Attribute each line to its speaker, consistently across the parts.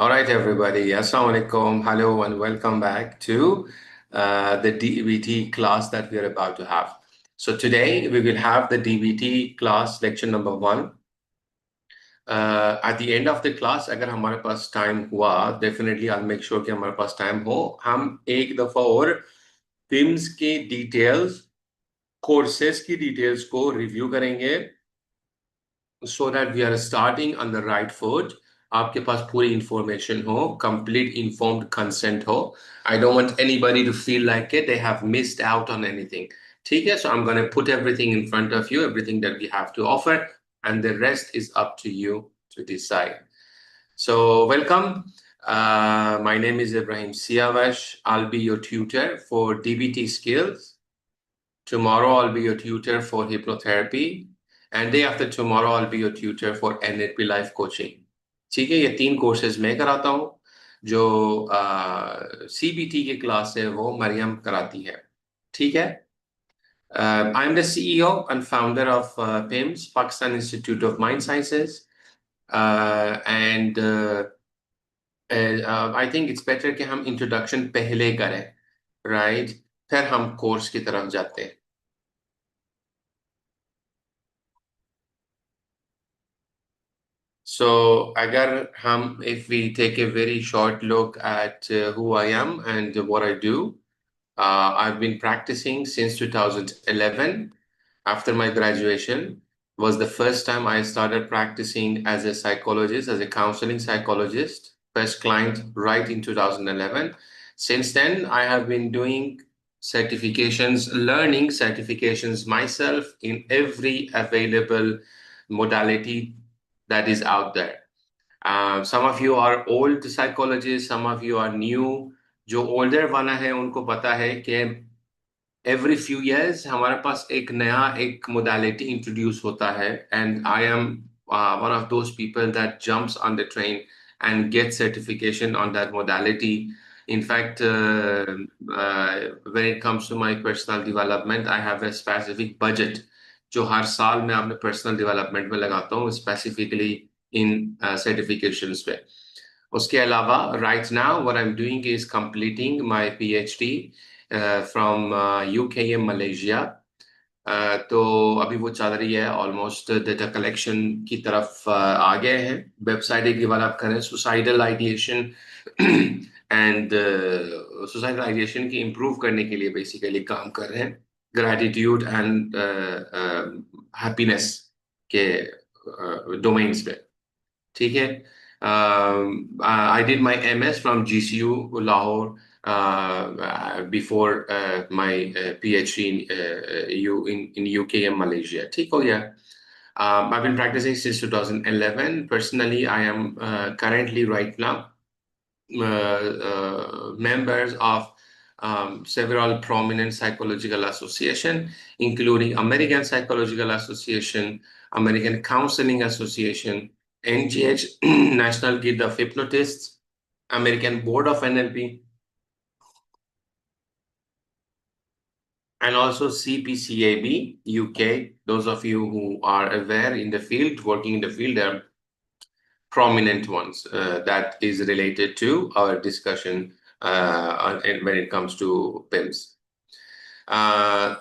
Speaker 1: All right, everybody. Assalamu alaikum. Hello, and welcome back to the DBT class that we are about to have. So today we will have the DBT class lecture number 1. At the end of the class, अगर हमारे पास time हुआ, definitely I'll make sure कि हमारे पास time हो. हम एक दफा और PIMS की details, courses की details को review करेंगे, so that we are starting on the right foot. आपके पास पूरी information हो, complete informed consent हो. I don't want anybody to feel like they have missed out on anything. ठीक है? So I'm going to put everything in front of you, everything that we have to offer, and the rest is up to you to decide. So welcome. My name is Ibrahim Siavash. I'll be your tutor for DBT skills. Tomorrow I'll be your tutor for hypnotherapy. And day after tomorrow, I'll be your tutor for NLP life coaching. ठीक है, ये 3 courses मैं कराता हूँ. जो CBT की class है वो मरियम कराती है. ठीक है. I'm the CEO and founder of PIMS, Pakistan Institute of Mind Sciences. And I think it's better कि हम introduction पहले करें, right? फिर हम कोर्स की तरफ जाते हैं. So, if we take a very short look at who I am and what I do, I've been practicing since 2011. After my graduation, was the first time I started practicing as a psychologist, as a counseling psychologist. First client right in 2011. Since then, I have been doing certifications, learning certifications myself in every available modality that is out there. Some of you are old psychologists, some of you are new. जो older वाला है उनको पता है कि every few years हमारे पास एक नया एक modality introduce होता है, and I am one of those people that jumps on the train and gets certification on that modality. In fact, when it comes to my personal development, I have a specific budget जो हर साल मैं अपने personal development में लगाता हूँ, specifically in certifications पे. उसके अलावा right now what I'm doing is completing my PhD from UKM Malaysia. तो अभी वो चल रही है, ऑलमोस्ट डेटा कलेक्शन की तरफ आ गए हैं. वेबसाइट एक डेवलप करें, suicidal ideation and suicidal ideation की इम्प्रूव करने के लिए बेसिकली काम कर रहे हैं, ग्रैटिट्यूड एंड हैप्पीनेस के डोमेन्स पे. ठीक है. I did my MS from GCU Lahore before my PhD in UK and Malaysia. ठीक हो गया. I've been practicing since 2011. Personally, I am currently right now members of several prominent psychological associations, including American Psychological Association, American Counseling Association, NGH, National Guild of Hypnotists, American Board of NLP, and also CPCAB UK. Those of you who are aware in the field, working in the field, they are prominent ones that is related to our discussion when it comes to PIMS.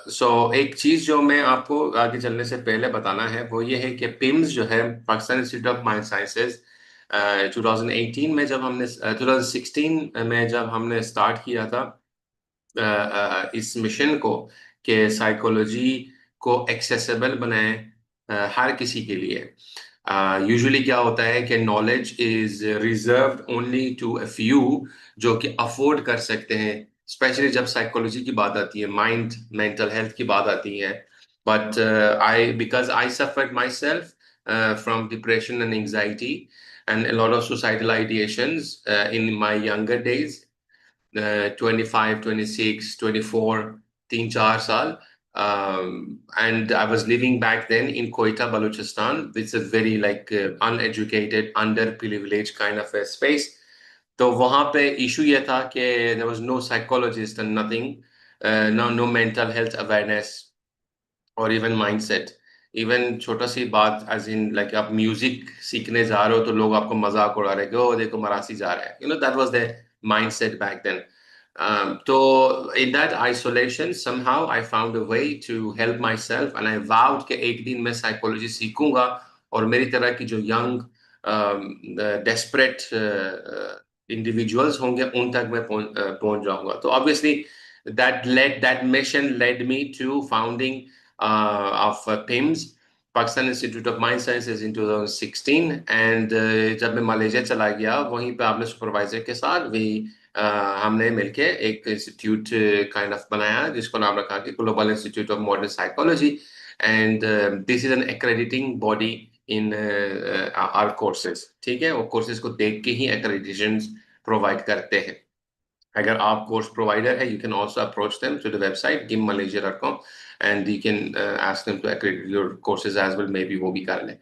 Speaker 1: So एक चीज जो मैं आपको आगे चलने से पहले बताना है वो ये है कि PIMS जो है, Pakistan institute of mind sciences, 2018 में जब हमने 2016 में जब हमने स्टार्ट किया था इस मिशन को कि साइकोलॉजी को एक्सेसिबल बनाए हर किसी के लिए. यूजुअली क्या होता है कि knowledge is reserved only to a few जो कि अफोर्ड कर सकते हैं, स्पेशली जब साइकोलॉजी की बात आती है, माइंड मेंटल हेल्थ की बात आती है. But because I suffered my self from depression and anxiety and a lot of suicidal ideations in my younger days, 25, 26, 24, 3-4 साल. And I was living back then in Quetta, Balochistan, which is a very uneducated, underprivileged kind of a space. तो वहाँ पे issue ये था कि there was no psychologist and nothing, no mental health awareness or even mindset. Even छोटा सी बात as in like आप music सीखने जा रहे हो तो लोग आपको मजाक उड़ा रहे हैं कि ओ देखो मरासी जा रहा है, that was the mindset back then. तो in that isolation somehow I found a way to help myself and I vowed कि एक दिन मैं साइकोलॉजी सीखूंगा और मेरी तरह की जो यंग डेस्परेट इंडिविजुअल्स होंगे उन तक मैं पहुंच जाऊंगा. तो obviously that mission led me to founding of PIMS, Pakistan Institute of Mind Sciences in 2016. And जब मैं मलेशिया चला गया वहीं पे आपने सुपरवाइजर के साथ भी हमने मिलके एक इंस्टीट्यूट काइंड ऑफ बनाया जिसको नाम रखा कि global institute of modern psychology. And this is an accrediting body in our courses. ठीक है, वो कोर्सेज को देख के ही एक्रेडिटेशन प्रोवाइड करते हैं. अगर आप कोर्स प्रोवाइडर है, you can also approach them to the website gimmalaysia.com and you can ask them to accredit your courses as well. Maybe वो भी कर लें.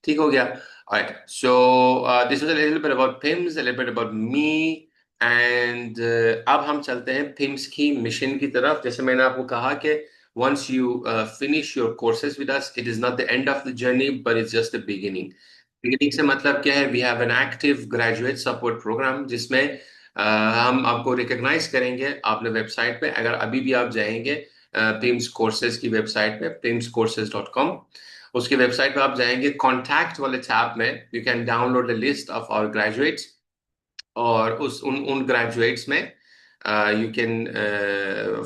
Speaker 1: ठीक हो गया. Alright, so this was a little bit about PIMS, a little bit about me, and अब हम चलते हैं PIMS की मिशन की तरफ. जैसे मैंने आपको कहा कि once you finish your courses with us, it is not the end of the journey, but it's just the beginning. Beginning से मतलब क्या है? We have an active graduate support program जिसमें हम आपको रिकॉग्नाइज करेंगे. आपने वेबसाइट पे अगर अभी भी आप जाएंगे PIMS कोर्सेज की वेबसाइट पे pimscourses.com, उसकी वेबसाइट पे आप जाएंगे, कॉन्टैक्ट वाले टैब में you can download the list of our graduates. और उस उन ग्रेजुएट्स में यू कैन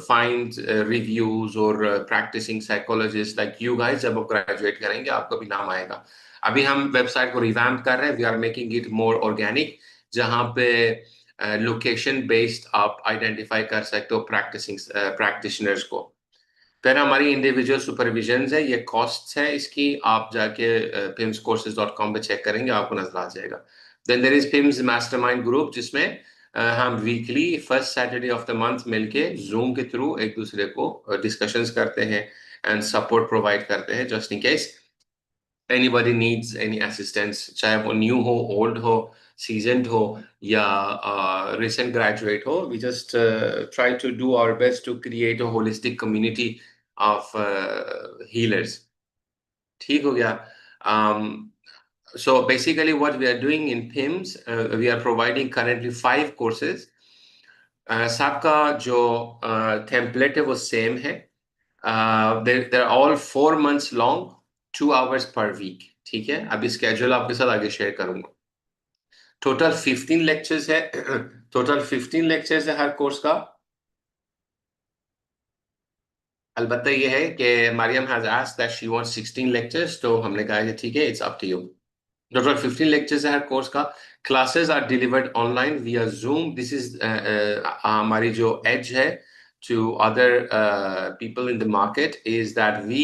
Speaker 1: फाइंड रिव्यूज और practicing psychologist like you guys. जब आप ग्रेजुएट करेंगे आपका भी नाम आएगा. अभी हम वेबसाइट को रिवैम्प कर रहे हैं. We are making it more organic, जहां पे लोकेशन बेस्ड आप आइडेंटिफाई कर सकते हो प्रैक्टिसिंग प्रैक्टिशनर्स को. फिर हमारी इंडिविजुअल सुपरविजन है, ये कॉस्ट है इसकी. आप जाके pimscourses.com पे चेक करेंगे, आपको नजर आ जाएगा. Then there is PIMS mastermind group, जिसमें हम weekly first Saturday of the month मिलके जूम के थ्रू एक दूसरे को डिस्कशंस करते हैं एंड सपोर्ट प्रोवाइड करते हैं just in case anybody needs any assistance, चाहे वो न्यू हो, ओल्ड हो, seasoned हो या recent graduate हो. We just try to do our best to create a holistic community of healers. ठीक हो गया. So basically what we are doing in PIMS, we are providing currently 5 courses. सबका जो template है वो same है. they're all 4 months long, 2 hours per week. ठीक है, अभी स्केड्यूल आपके साथ आगे शेयर करूंगा. टोटल 15 लेक्चर्स है. टोटल 15 लेक्चर्स है हर कोर्स का. अलबत्ता ये है कि Mariam has asked that she wants 16 lectures, तो हमने कहा कि ठीक है, it's up to you. Total 15 lectures है हर कोर्स का. Classes are delivered online via Zoom. This is हमारी जो एज है to other people in the market is that we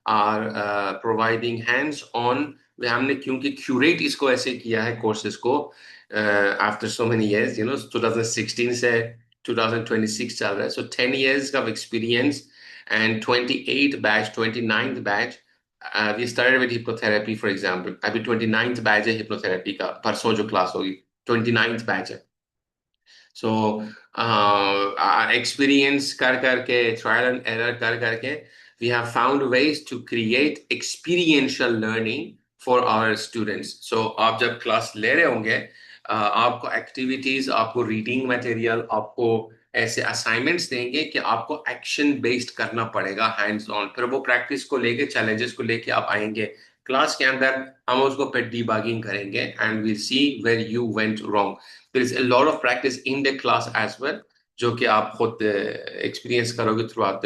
Speaker 1: are providing hands-on. हमने क्योंकि curate इसको ऐसे किया है courses को after so many years, 2016 से 2026 चल रहा है, so 10 years का experience and 28 batch, 29th batch. We started with hypnotherapy for example. अभी 29th batch है hypnotherapy का, परसों जो class होगी 29th batch है. सो एक्सपीरियंस कर करके, ट्रायल एंड एरर कर करके, we have found ways to create experiential learning for our students. So आप जब क्लास ले रहे होंगे, आपको एक्टिविटीज, आपको रीडिंग मटेरियल, आपको ऐसे असाइनमेंट्स देंगे कि आपको एक्शन बेस्ड करना पड़ेगा, हैंड्स ऑन. फिर वो प्रैक्टिस को लेके, चैलेंजेस को लेके आप आएंगे क्लास के अंदर, हम उसको फिर डीबगिंग करेंगे and we'll see where you went wrong. There is a lot of practice in the class as well, जो कि आप खुद experience करोगे throughout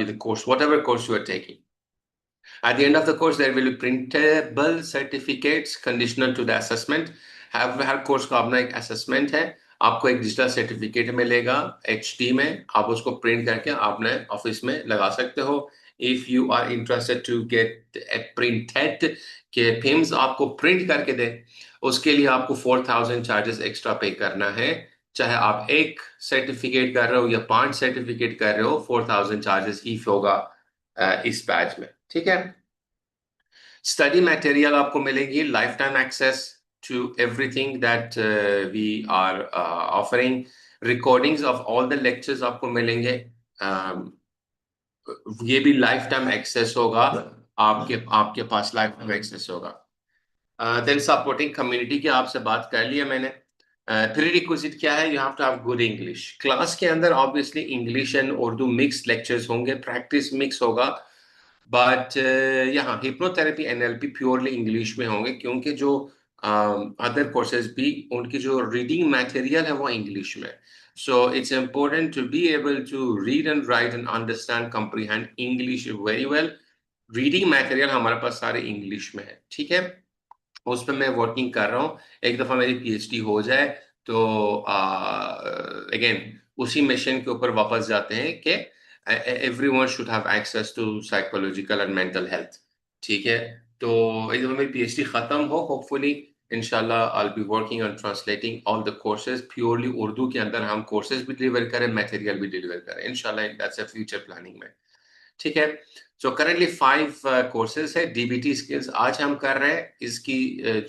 Speaker 1: the course, whatever course you are taking. At the end of the course, there will be printable certificates conditional to the assessment. Her course का अपना एक assessment है. आपको एक डिजिटल सर्टिफिकेट मिलेगा HD में, आप उसको प्रिंट करके आपने ऑफिस में लगा सकते हो. If you are interested to get a printed के PIMS आपको प्रिंट करके दे, उसके लिए आपको 4000 चार्जेस एक्स्ट्रा पे करना है. चाहे आप एक सर्टिफिकेट कर रहे हो या 5 सर्टिफिकेट कर रहे हो, 4000 चार्जेस ही होगा इस बैच में. ठीक है. स्टडी मटेरियल आपको मिलेगी, life time access to everything that we are offering. Recordings of all the lectures आपको मिलेंगे. ये भी लाइफ टाइम एक्सेस होगा, आपके आपके पास लाइफ टाइम एक्सेस होगा। देन सपोर्टिंग कम्युनिटी की आपसे बात कर लिया मैंने। प्री रिक्विजिट क्या है? You have to have good English. Class के अंदर obviously English and Urdu mix lectures होंगे, प्रैक्टिस मिक्स होगा। बट यहाँ हिप्नोथेरेपी एनएलपी प्योरली इंग्लिश में होंगे, क्योंकि जो अदर कोर्सेज भी उनकी जो रीडिंग मटेरियल है वो इंग्लिश में। So it's important to be able to read and write and understand comprehend English very well. Reading material हमारे पास सारे इंग्लिश में है, ठीक है। उस पर मैं वर्किंग कर रहा हूँ। एक दफा मेरी पीएचडी हो जाए तो अगेन उसी मिशन के ऊपर वापस जाते हैं कि everyone should have access to psychological and mental health, ठीक है। तो एक दफा मेरी पीएचडी खत्म हो, होपफुली इंशाल्लाह I will be working on translating all the courses purely Urdu के अंदर। हम कोर्सेज भी डिलीवर करें, मटेरियल भी डिलीवर करें इंशाल्लाह, दैट्स अ फ्यूचर प्लानिंग में, ठीक है। सो करेंटली 5 कोर्सेज है डीबीटी स्किल्स आज हम कर रहे हैं। इसकी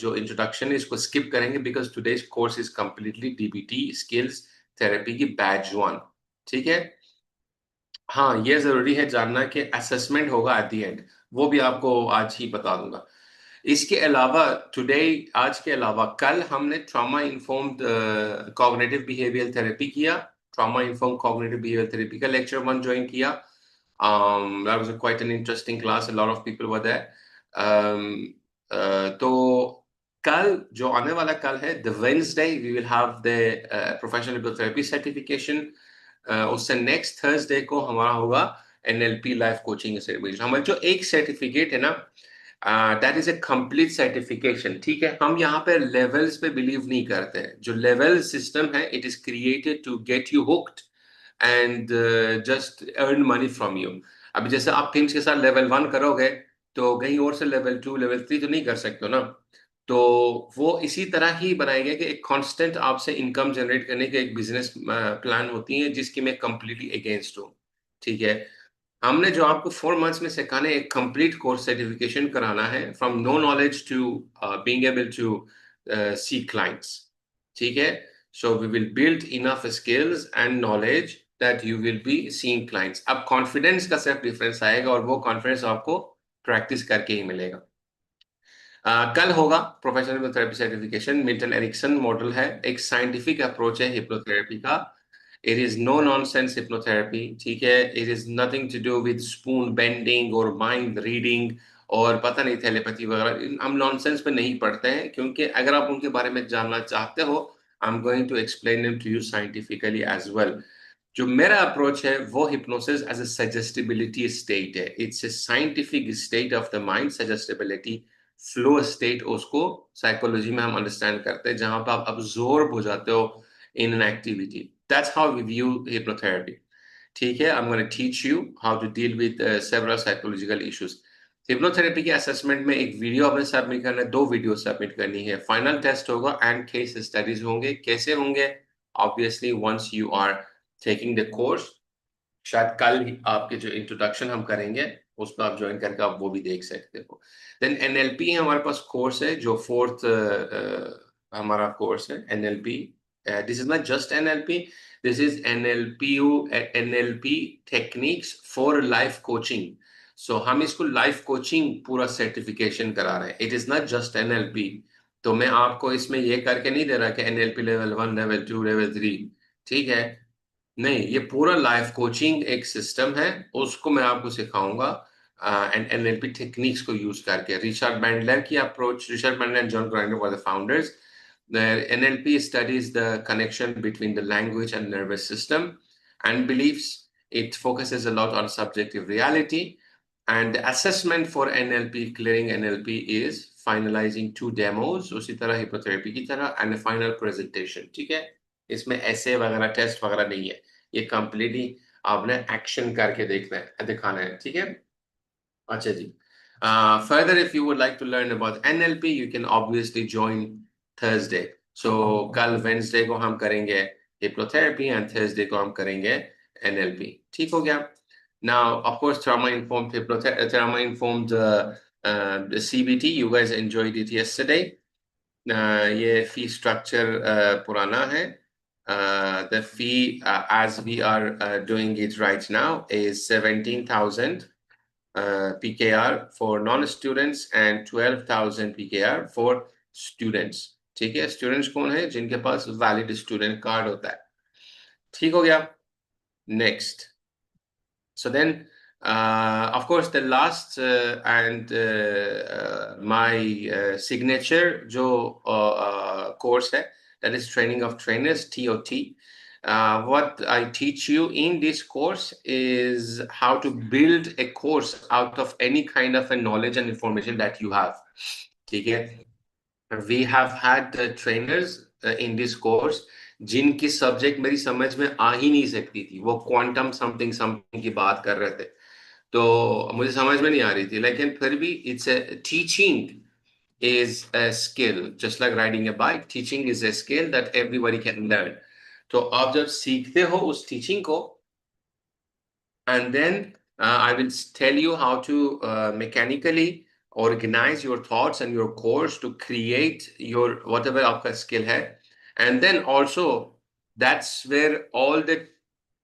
Speaker 1: जो इंट्रोडक्शन है इसको स्किप करेंगे, because today's course is completely DBT skills therapy की बैच 1, ठीक है। हाँ, ये जरूरी है जानना कि असेसमेंट होगा एट द एंड, वो भी आपको आज ही बता दूंगा। इसके अलावा टुडे, आज के अलावा कल हमने trauma informed cognitive behaviour therapy किया। Trauma informed cognitive behaviour therapy का लेक्चर 1 ज्वाइन किया। That was quite an interesting class. A lot of people were there. तो कल जो आने वाला कल है the Wednesday, we will have the professional hypnotherapy certification. उससे नेक्स्ट थर्सडे को हमारा होगा एनएलपी लाइफ कोचिंग सर्टिफिकेशन। हमारा जो एक सर्टिफिकेट है ना, that is a complete certification, ठीक है। हम यहाँ पे लेवल्स पे बिलीव नहीं करते हैं। जो लेवल सिस्टम है it is created to get you hooked and just earn money from you. अभी जैसे आप पिम्स के साथ लेवल 1 करोगे तो कहीं और से लेवल 2 लेवल 3 तो नहीं कर सकते हो ना। तो वो इसी तरह ही बनाया गया कि एक कांस्टेंट आपसे इनकम जनरेट करने की एक बिजनेस प्लान होती है, जिसकी मैं कंप्लीटली अगेंस्ट हूँ, ठीक है। हमने जो आपको 4 मंथ्स में सिखाने एक कंप्लीट कोर्स सर्टिफिकेशन कराना है, from no knowledge to being able to see clients, ठीक है। So we will build enough skills and knowledge that you will be seeing clients. अब कॉन्फिडेंस का सिर्फ डिफरेंस आएगा, और वो कॉन्फिडेंस आपको प्रैक्टिस करके ही मिलेगा। कल होगा professional hypnotherapy certification. Milton Erickson model है, एक साइंटिफिक अप्रोच है हिप्नोथेरेपी का। It is no nonsense hypnotherapy, ठीक है। It is nothing to do with spoon bending और माइंड रीडिंग और पता नहीं टेलीपैथी वगैरह। हम नॉनसेंस पे नहीं पढ़ते हैं, क्योंकि अगर आप उनके बारे में जानना चाहते हो, I am going to explain them to you scientifically as well. जो मेरा अप्रोच है वो hypnosis as a suggestibility state है। It's a scientific state of the mind, suggestibility flow state उसको साइकोलॉजी में हम अंडरस्टैंड करते हैं, जहां पर आप अब्जॉर्ब हो जाते हो in an activity. That's how we view hypnotherapy, ठीक है। I am gonna teach you how to deal with several psychological issues. Hypnotherapy के असेसमेंट में एक वीडियो आपने सबमिट करना है, 2 वीडियो सबमिट करनी है। फाइनल टेस्ट होगा एंड केस स्टडीज होंगे। कैसे होंगे? Obviously once you are taking the course, शायद कल ही आपके जो इंट्रोडक्शन हम करेंगे उस पर आप ज्वाइन करके आप वो भी देख सकते हो। देन एनएलपी हमारे पास कोर्स है, जो 4th हमारा कोर्स है NLP. This is not just NLP, this is NLP techniques for life coaching. So हम इसको लाइफ कोचिंग पूरा सर्टिफिकेशन करा रहे हैं। It is not just NLP. तो मैं आपको इसमें ये करके नहीं दे रहा कि एनएलपी लेवल 1 लेवल 2 लेवल 3, ठीक है। नहीं, ये पूरा लाइफ कोचिंग एक सिस्टम है, उसको मैं आपको सिखाऊंगा एंड एनएलपी टेक्निक्स को यूज करके। रिचर्ड बैंडलर की अप्रोच, Richard Bandler and John Grinder were the founders. NLP studies the connection between the language and nervous system and beliefs. It focuses a lot on subjective reality, and the assessment for NLP, clearing NLP, is finalizing 2 demos, उसी तरह hypnotherapy की तरह, and a final presentation, ठीक है। इसमें ऐसे वगैरह test वगैरह नहीं है, ये कंप्लीटली आपने एक्शन करके देखना है, दिखाना है, ठीक है। अच्छा जी। Further if you would like to learn about NLP you can obviously join Thursday. So कल वेंसडे को हम करेंगे हिप्नोथेरेपी एंड थर्सडे को हम करेंगे एनएलपी, ठीक हो गया। Now of course trauma informed hypnotherapy, trauma informed the CBT, you guys enjoyed it yesterday. ये फी स्ट्रक्चर पुराना है। The fee, as we are doing it right now, is 17,000 PKR for non-students and 12,000 PKR for students. ठीक है, students कौन है? जिनके पास valid student card होता है. ठीक हो गया. Next. So then, of course, the last and my signature जो course है, that is Training of Trainers, TOT. What I teach you in this course is how to build a course out of any kind of a knowledge and information that you have. ठीक है? We have had trainers in this course जिनकी subject मेरी समझ में आ ही नहीं सकती थी. वो क्वांटम समथिंग समथिंग की बात कर रहे थे, तो मुझे समझ में नहीं आ रही थी. लेकिन फिर भी it's a teaching is a skill, just like riding a bike. Teaching is a skill that everybody can learn. तो आप जब सीखते हो उस टीचिंग को, and then I will tell you how to mechanically organize your thoughts and your course to create your whatever आपका skill है. And then also that's where all the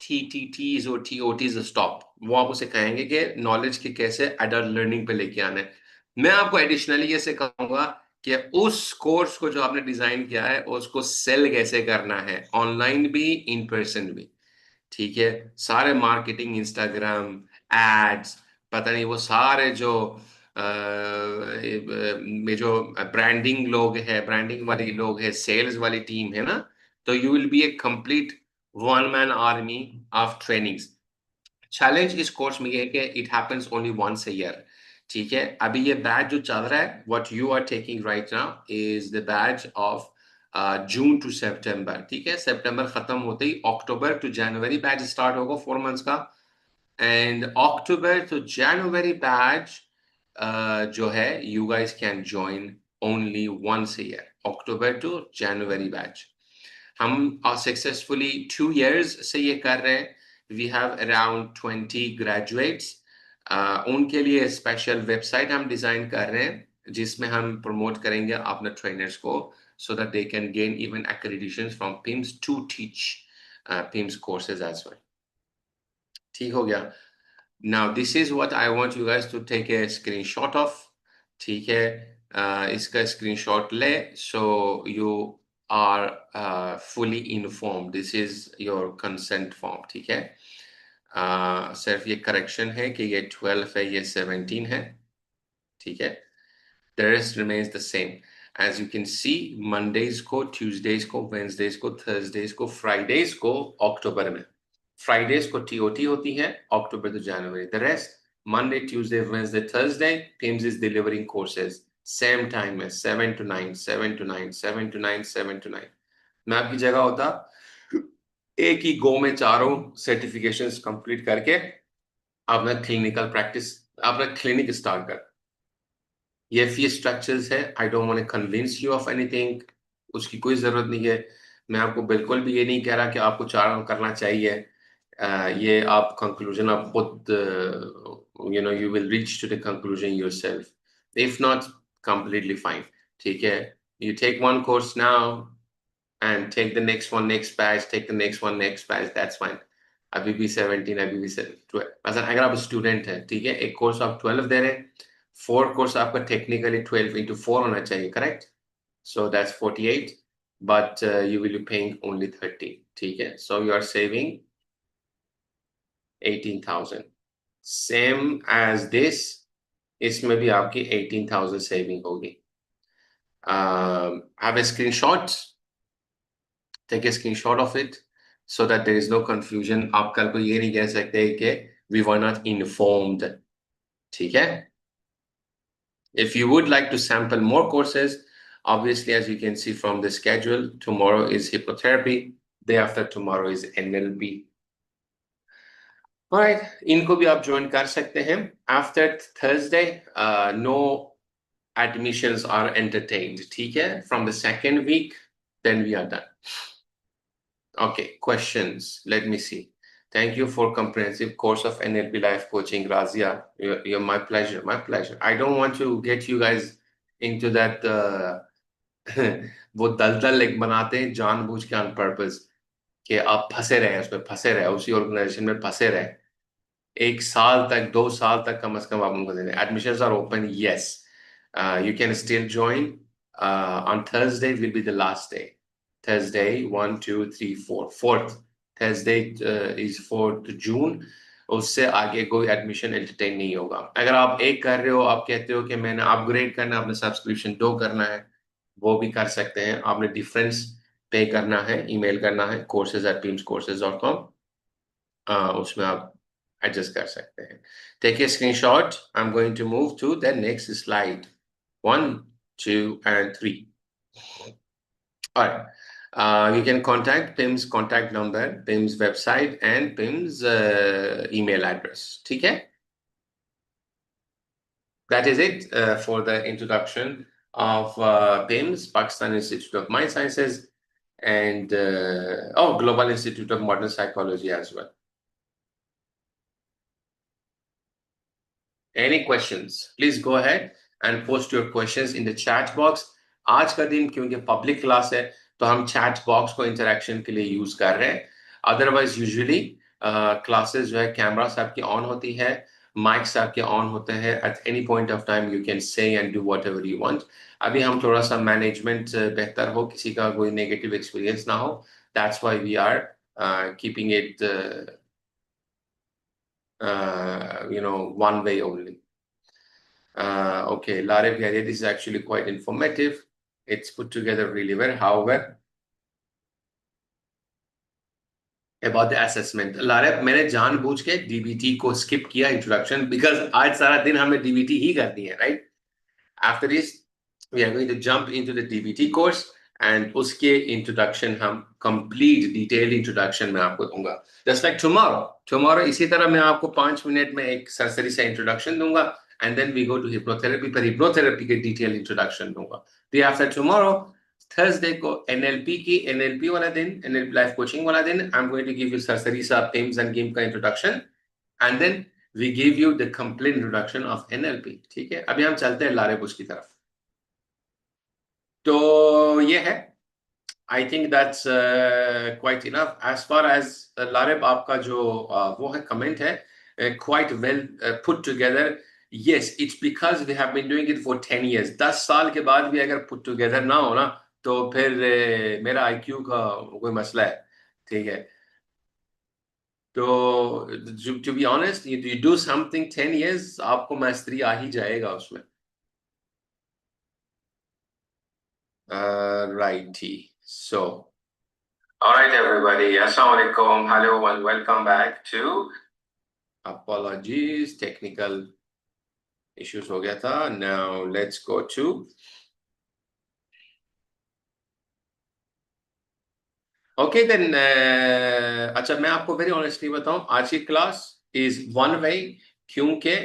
Speaker 1: TTTs or TOTs stop. वो आप उसे कहेंगे कि knowledge के कैसे adult learning पे लेके आना है. मैं आपको एडिशनली ये सिखाऊंगा कि उस कोर्स को जो आपने डिजाइन किया है उसको सेल कैसे करना है, ऑनलाइन भी, इन पर्सन भी. ठीक है, सारे मार्केटिंग, इंस्टाग्राम एड्स, पता नहीं वो सारे जो में जो ब्रांडिंग लोग है, ब्रांडिंग वाले लोग है, सेल्स वाली टीम है ना, तो you will be a complete one man army of trainings. Challenge इस कोर्स में ये है कि it happens only once a year. ठीक है, अभी ये बैच जो चल रहा है, what you are taking right now is the batch of June to September. ठीक है, सितंबर खत्म होते ही October to January batch start होगा 4 मंथ्स का. And October to January batch जो है, you guys can join only once a year. October to January batch हम सक्सेसफुली 2 years से ये कर रहे हैं. We have around 20 graduates. उनके लिए स्पेशल वेबसाइट हम डिजाइन कर रहे हैं जिसमें हम प्रमोट करेंगे अपने ट्रेनर्स को, so that they can gain even accreditations from PIMS to teach PIMS courses as well. ठीक हो गया. Now this is what I want you guys to take a screenshot of. ठीक है, इसका screenshot ले, so you are fully informed. This is your consent form. ठीक है, सिर्फ ये करेक्शन है कि ये 12 है, ये 17 है. ठीक है, the rest remains the same. As you can see, Mondays को, Tuesdays को, Wednesdays को, Thursdays को, Fridays को अक्टूबर में. Fridays को TOT होती है अक्टूबर to January. The rest, Monday, Tuesday, Wednesday, Thursday, PIMS is delivering courses. Same time है, 7 to 9, 7 to 9, 7 to 9, 7 to 9. मैं आपकी जगह होता, एक ही गो में चारों सर्टिफिकेशंस कंप्लीट करके अपना क्लिनिकल प्रैक्टिस, अपना क्लिनिक स्टार्ट कर. ये फी स्ट्रक्चर्स है. I don't want to convince you of anything. उसकी कोई जरूरत नहीं है. मैं आपको बिल्कुल भी ये नहीं कह रहा कि आपको चार करना चाहिए. ये आप कंक्लूजन आप खुद you will reach to the conclusion yourself. If not, completely fine. ठीक है, you take one course now and take the next one next batch, take the next one next batch, that's fine. अभी भी 17, अभी भी 12. मतलब अगर आप student हैं, ठीक है, एक कोर्स आप 12 दे रहे हैं, 4 कोर्स आपका टेक्निकली 12 into 4 होना चाहिए, correct? So that's 48, but you will be paying only 30. ठीक है, so you are saving 18,000. Same as this, इसमें भी आपकी 18,000 saving होगी. Have a screenshot. Take a screenshot of it so that there is no confusion. आप कल को ये नहीं कह सकते कि we were not informed. ठीक है? If you would like to sample more courses, obviously, as you can see from the schedule, tomorrow is hypnotherapy, day after tomorrow is NLP. All right, इनको भी आप join कर सकते हैं. After Thursday, no admissions are entertained. ठीक है? From the second week, then we are done. Okay, questions. Let me see. Thank you for comprehensive course of NLP life coaching, Razia. You're my pleasure. My pleasure. I don't want to get you guys into that वो दलदल एक बनाते हैं जानबूझ के on purpose. कि आप फंसे रहे उसमें, फंसे रहे उसी ऑर्गेनाइजेशन में, फंसे रहे 1 साल तक, 2 साल तक कम से कम आप उनको देने। Admissions are open, yes, you can still join. On Thursday will be the last day. Thursday 1 2 3 4, fourth Thursday is 4th June. उससे आगे कोई एडमिशन एंटरटेन नहीं होगा। अगर आप एक कर रहे हो, आप कहते हो कि मैंने अपग्रेड करना है, अपना सब्सक्रिप्शन 2 करना है, वो भी कर सकते हैं। आपने डिफरेंस पे करना है, ईमेल करना है courses@pimscourses.com, उसमें आप एडजस्ट कर सकते हैं। Take a screenshot, I am going to move to the next slide, 1 2 and 3। All right. You can contact PIMS contact number, PIMS website, and PIMS email address. ठीक है? That is it for the introduction of PIMS, Pakistan Institute of Mind Sciences, and Global Institute of Modern Psychology as well. Any questions? Please go ahead and post your questions in the chat box. आज का दिन क्योंकि public class है, तो हम chat box को interaction के लिए यूज कर रहे हैं। अदरवाइज यूजुअली क्लासेस जो है कैमरा आपकी ऑन होती है, माइक्स आपके ऑन होते हैं। At any point of time you can say and do what ever you want. अभी हम थोड़ा सा मैनेजमेंट बेहतर हो, किसी का कोई नेगेटिव एक्सपीरियंस ना हो, that's why we are keeping it one way only. Okay, Larev here, this is actually quite informative. It's put together really well. However, about the assessment, Larev, मैंने जानबूझ के DBT को skip किया introduction, because आज सारा दिन हमने DBT ही कर दी है, right? After this, we are going to jump into the DBT course, and उसके introduction हम complete detailed introduction में आपको दूंगा। Just like tomorrow इसी तरह मैं आपको 5 मिनट में एक सरसरी सा introduction दूंगा, and then we go to hypnotherapy, पर hypnotherapy के detailed introduction दूंगा। Day after tomorrow, Thursday को NLP वाला दिन, NLP life coaching वाला दिन, I'm going to give you सरसरी सा PIMS and GIMP का introduction, and then we give you the complete introduction of NLP। ठीक है, अभी हम चलते हैं लारेबुस की तरफ। तो ये है, I think that's quite enough as far as Laraib. आपका जो वो है कमेंट है, quite well put together. Yes, it's because we have been doing it for 10 years। 10 साल के बाद भी अगर पुट टुगेदर ना हो ना, तो फिर मेरा आईक्यू का कोई मसला है। ठीक है, तो to be honest, you do something 10 years, आपको मास्टरी आ ही जाएगा उसमें। Righty. So, all right, everybody. Assalamu alaikum. Hello, and welcome back to. Apologies, technical issues हो गया था. Now let's go to. Okay, then. अच्छा, मैं आपको very honestly बताऊं, आज की class is one way, क्योंकि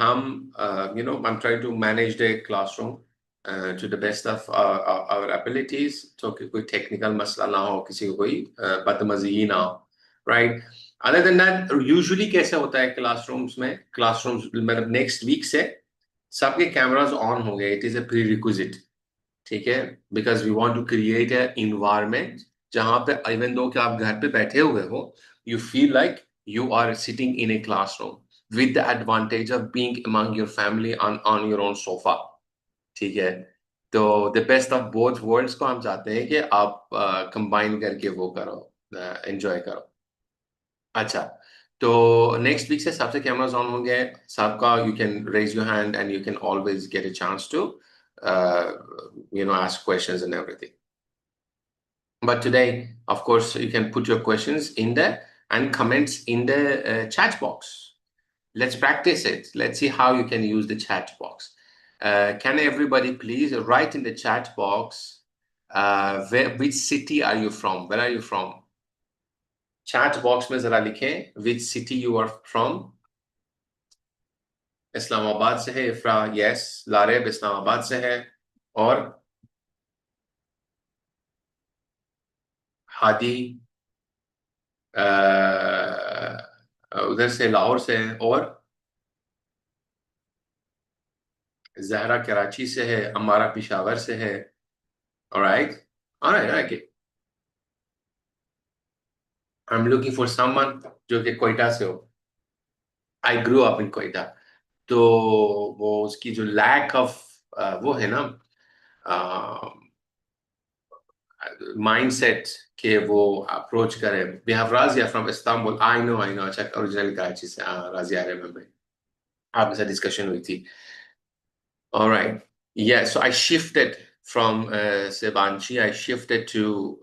Speaker 1: हम I'm trying to manage the classroom to the best of our abilities, तो कि कोई technical मसला ना हो, किसी को कोई बदतमीजी ही ना हो, right? Other than that, usually कैसे होता है classrooms में, मतलब next week से सबके cameras on होंगे, it is a prerequisite। ठीक है, because we want to create an environment जहां पे इवन दो कि आप घर पे बैठे हुए हो, you feel like you are sitting in a classroom with the advantage of being among your family on your own sofa. ठीक है, तो the best of both worlds को हम चाहते हैं कि आप कंबाइन करके वो करो, एंजॉय करो। अच्छा, तो नेक्स्ट वीक से सबसे कैमरास ऑन होंगे सबका। You can raise your hand and you can always get a chance to ask questions and everything. But today, of course, you can put your questions in the and comments in the chat box. Let's practice it. Let's see how you can use the chat box. Can everybody please write in the chat box which city are you from? Where are you from? Chat box में जरा लिखें which city you are from. Islamabad से है इफ्रा, yes. Lareb Islamabad से है, और हादी उधर से लाहौर से है, और जहरा कराची से है, अमारा पिशावर से है। Alright, alright, okay. I am looking for someone जो कि कोयटा से हो। I grow up in Quetta. तो वो उसकी जो लैक ऑफ वो है ना माइंडसेट के वो अप्रोच करे। We have Razia from Istanbul. I know अच्छा ओरिजिनल कराची से। राजिया रिमेम्बर आपके साथ डिस्कशन हुई थी। Alright. Yeah, so I shifted from Sebanchi. I shifted to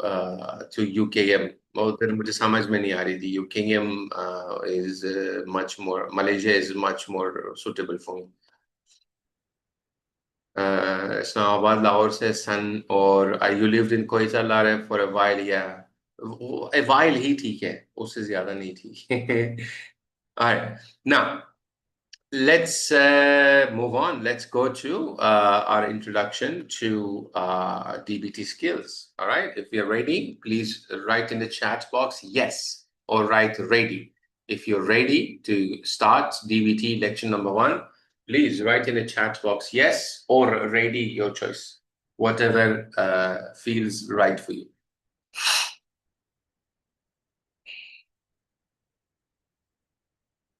Speaker 1: UKM. और फिर मुझे समझ में नहीं आ रही थी। UKM is much more, Malaysia is much more suitable for me. Islamabad Lahore से सन, और you lived in Quetta Lara for a while, yeah. A while ही ठीक है, उससे ज्यादा नहीं ठीक। Alright, now let's move on. Let's go to our introduction to DBT skills. All right. If you're ready, please write in the chat box yes or write ready. If you're ready to start DBT lecture number 1, please write in the chat box yes or ready, your choice, whatever feels right for you.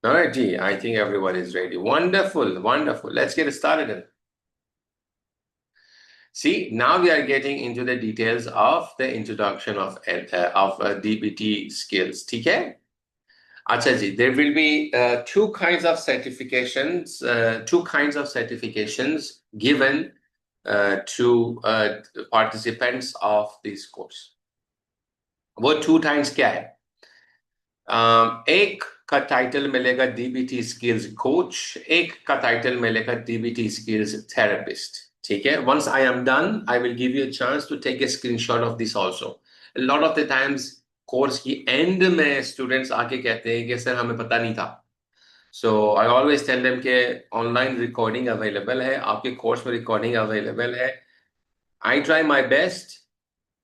Speaker 1: All right, G. I think everyone is ready. Wonderful, wonderful. Let's get started then. See, now we are getting into the details of the introduction of DBT skills. Okay? Acha ji, there will be two kinds of certifications, given to participants of this course. वो two times क्या है? एक का title मिलेगा DBT skills coach, एक का title मिलेगा DBT skills therapist. ठीक है? Once I am done, I will give you a chance to take a screenshot of this also. Lot of the times course की एंड में students आके कहते हैं कि सर हमें पता नहीं था। So I always tell them कि ऑनलाइन रिकॉर्डिंग अवेलेबल है, आपके कोर्स में रिकॉर्डिंग अवेलेबल है। I try my best,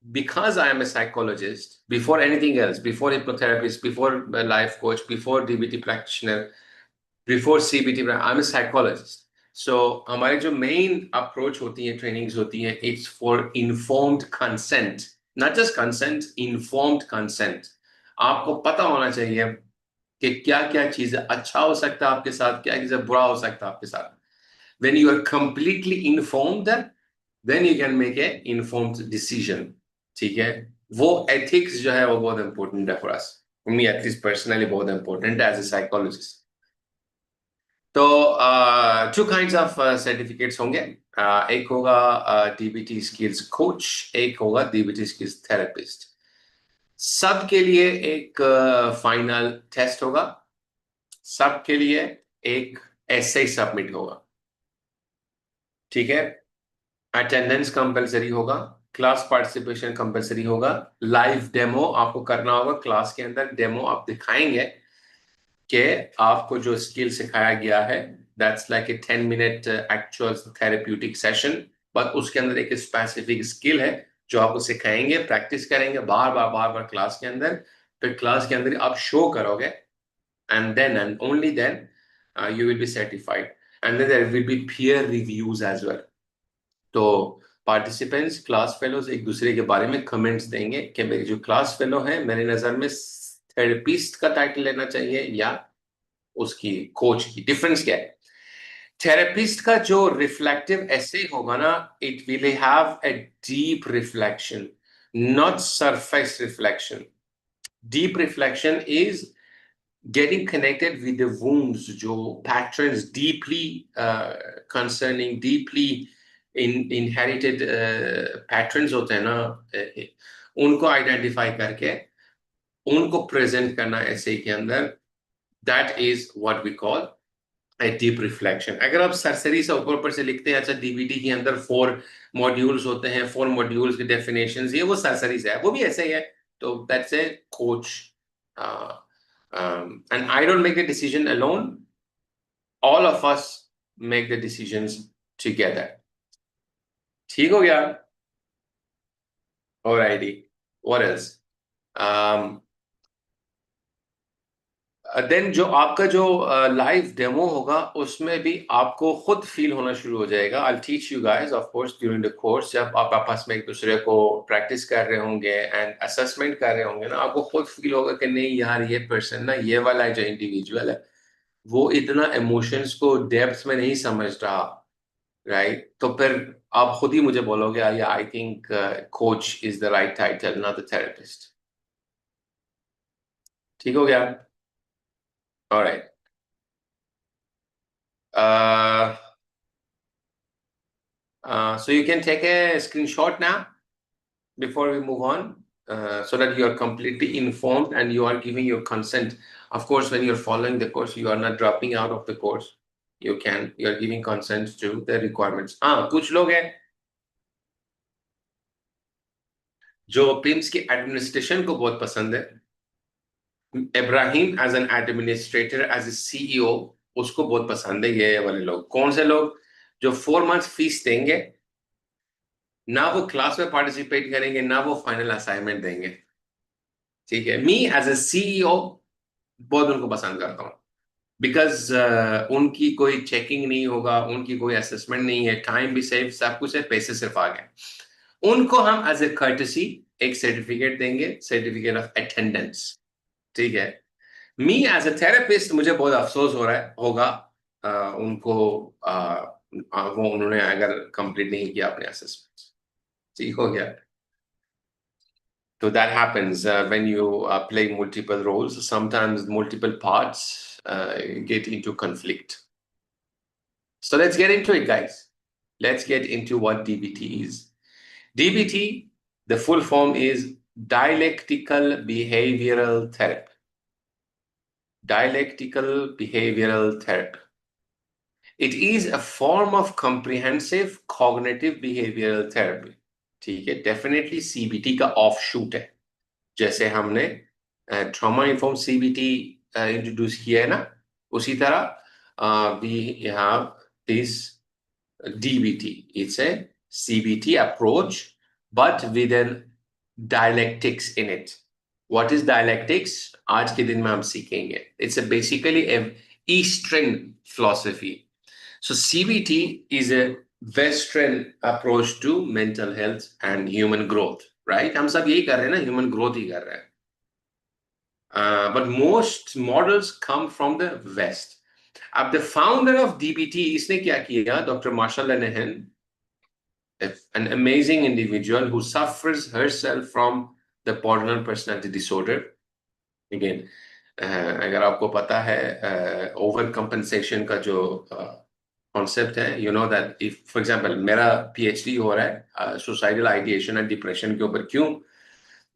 Speaker 1: because I am a psychologist, before anything else, before hypnotherapist, before a life coach, before DBT practitioner, before CBT, I'm a psychologist. So हमारी जो main approach होती है, trainings होती है, it's for informed consent, not just consent, informed consent. आपको पता होना चाहिए कि क्या क्या चीजें अच्छा हो सकता है आपके साथ, क्या चीजें बुरा हो सकता है आपके साथ। When you are completely informed, then you can make an informed decision. ठीक है? वो ethics जो है वो बहुत important है for us. For me, at least personally, बहुत important as a psychologist. तो two kinds of certificates होंगे। एक होगा DBT skills coach, एक होगा DBT skills therapist। सबके लिए एक फाइनल टेस्ट होगा, सबके लिए एक essay सबमिट होगा। ठीक है? अटेंडेंस कंपलसरी होगा, क्लास पार्टिसिपेशन कंपलसरी होगा, लाइव डेमो आपको करना होगा। क्लास के अंदर डेमो आप दिखाएंगे कि आपको जो स्किल सिखाया गया है, that's like a 10 minute actual therapeutic session, but उसके अंदर एक स्पेसिफिक स्किल है जो आपको सिखाएंगे, प्रैक्टिस करेंगे बार बार क्लास के अंदर। फिर क्लास के अंदर आप शो करोगे, and then and only then you will be certified, and then there will be peer reviews as well. तो पार्टिसिपेंट्स, क्लास फेलोज एक दूसरे के बारे में कमेंट्स देंगे कि मेरी जो क्लास फेलो है, मेरी नजर में थेरेपिस्ट का टाइटल लेना चाहिए या उसकी कोच की। डिफरेंस क्या है? थेरेपिस्ट का जो रिफ्लेक्टिव ऐसे होगा ना, it will have a deep reflection, not surface reflection. Deep reflection is getting connected with the wounds, जो patterns deeply concerning, deeply inherited patterns होते हैं ना, उनको आइडेंटिफाई करके उनको प्रेजेंट करना ऐसे के अंदर, that is what we call a deep reflection. अगर आप सरसरी से ऊपर से लिखते हैं, अच्छा डीबीटी के अंदर 4 मॉड्यूल्स होते हैं, 4 मॉड्यूल्स की डेफिनेशंस, ये वो सरसरी से है, वो भी ऐसे ही है। तो that's a coach. And I don't make the decision alone. All of us make the decisions together. ठीक हो गया? Alrighty. What else? Um, then जो आपका जो लाइव डेमो होगा उसमें भी आपको खुद फील होना शुरू हो जाएगा. I teach you guys of course during the course. जब आप आपस में एक दूसरे को प्रैक्टिस कर रहे होंगे एंड असेसमेंट कर रहे होंगे ना, आपको खुद फील होगा कि नहीं यार, ये पर्सन ना, ये वाला जो इंडिविजुअल है वो इतना इमोशंस को डेप्थ में नहीं समझ रहा, राइट? तो फिर आप खुद ही मुझे बोलोगे, I think coach is the right title, not the therapist. ठीक हो गया? Alright. So you can take a screenshot now before we move on, so that you are completely informed and you are giving your consent. Of course, when you're following the course, you are not dropping out of the course. You are giving consent to the requirements. कुछ लोग हैं जो PIMS की administration को बहुत पसंद है. Ibrahim as an administrator, as a CEO, उसको बहुत पसंद है ये वाले लोग. कौन से लोग? जो 4 months फीस देंगे, ना वो क्लास में पार्टिसिपेट करेंगे, ना वो फाइनल असाइनमेंट देंगे. ठीक है? मी एज ए सीईओ बहुत उनको पसंद करता हूँ, बिकॉज उनकी कोई चेकिंग नहीं होगा, उनकी कोई असेसमेंट नहीं है, टाइम भी सेव, सब कुछ है, पैसे सिर्फ आ गए. उनको हम एज ए कर्टसी एक सर्टिफिकेट देंगे, सर्टिफिकेट ऑफ अटेंडेंस. ठीक है? मी एज ए थेरेपिस्ट, मुझे बहुत अफसोस हो रहा है होगा उनको, वो उन्होंने अगर कंप्लीट नहीं किया अपने असेसमेंट. ठीक हो गया? So that happens when you play multiple roles. Sometimes multiple parts get into conflict. So let's get into it, guys. Let's get into what DBT is. DBT, the full form is dialectical behavioral therapy. Dialectical behavioral therapy. It is a form of comprehensive cognitive behavioral therapy. ठीक है? Definitely CBT का offshoot है. जैसे हमने trauma inform CBT introduce किया है ना, उसी तरह we have this DBT. It's a CBT approach but with an dialectics in it. What is dialectics? आज के दिन में हम सीखेंगे. It's basically a eastern philosophy. So CBT is a western approach to mental health and human growth. Right? हम सब यही कर रहे हैं ना, ह्यूमन ग्रोथ ही कर रहे हैं. But most models come from the west. अब द फाउंडर ऑफ डीबीटी, इसने क्या किया? Doctor Marshall Linehan, an amazing individual who suffers herself from the borderline personality disorder. Again, अगर आपको पता है ओवर कंपनसेशन का जो कॉन्सेप्ट है, you know that if for example मेरा पीएचडी हो रहा है सुसाइडल आइडिएशन एंड डिप्रेशन के ऊपर. क्यों?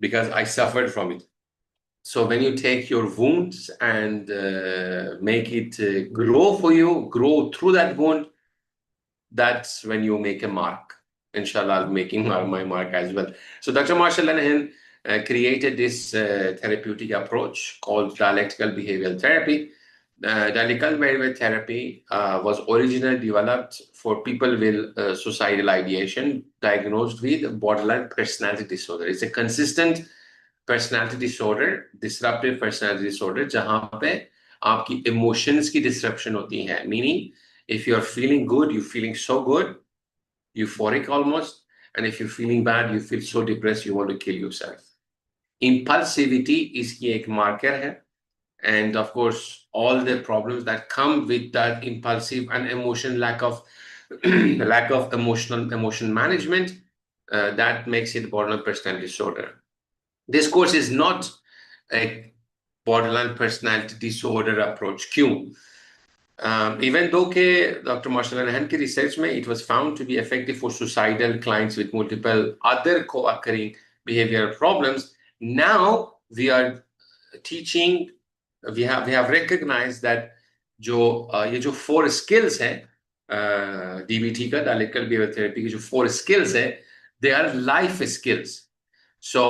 Speaker 1: Because I suffered from it. So when you take your wounds and make it grow for you, grow through that wound, that's when you make a mark. Inshallah, I'm making my mark as well. So Dr. Marshall Lenehan created this therapeutic approach called dialectical behavioral therapy. Dialectical behavioral therapy was originally developed for people with suicidal ideation diagnosed with borderline personality disorder. It's a consistent personality disorder, disruptive personality disorder, जहां पे आपकी emotions की disruption होती है. Meaning if you are feeling good, you feeling so good, euphoric almost, and if you feeling bad, you feel so depressed, you want to kill yourself. Impulsivity इसकी एक marker है. And of course all the problems that come with that impulsive and emotion lack of emotion management, that makes it borderline personality disorder. This course is not a borderline personality disorder approach. क्यों? Even though Dr. Marshall Lenehan की research में it was found to be effective for suicidal clients with multiple other co-occurring behavioral problems, now we are teaching, we have recognized that जो ये जो 4 skills हैं DBT का, dialectical behavioral therapy की जो 4 skills है, they are life skills. So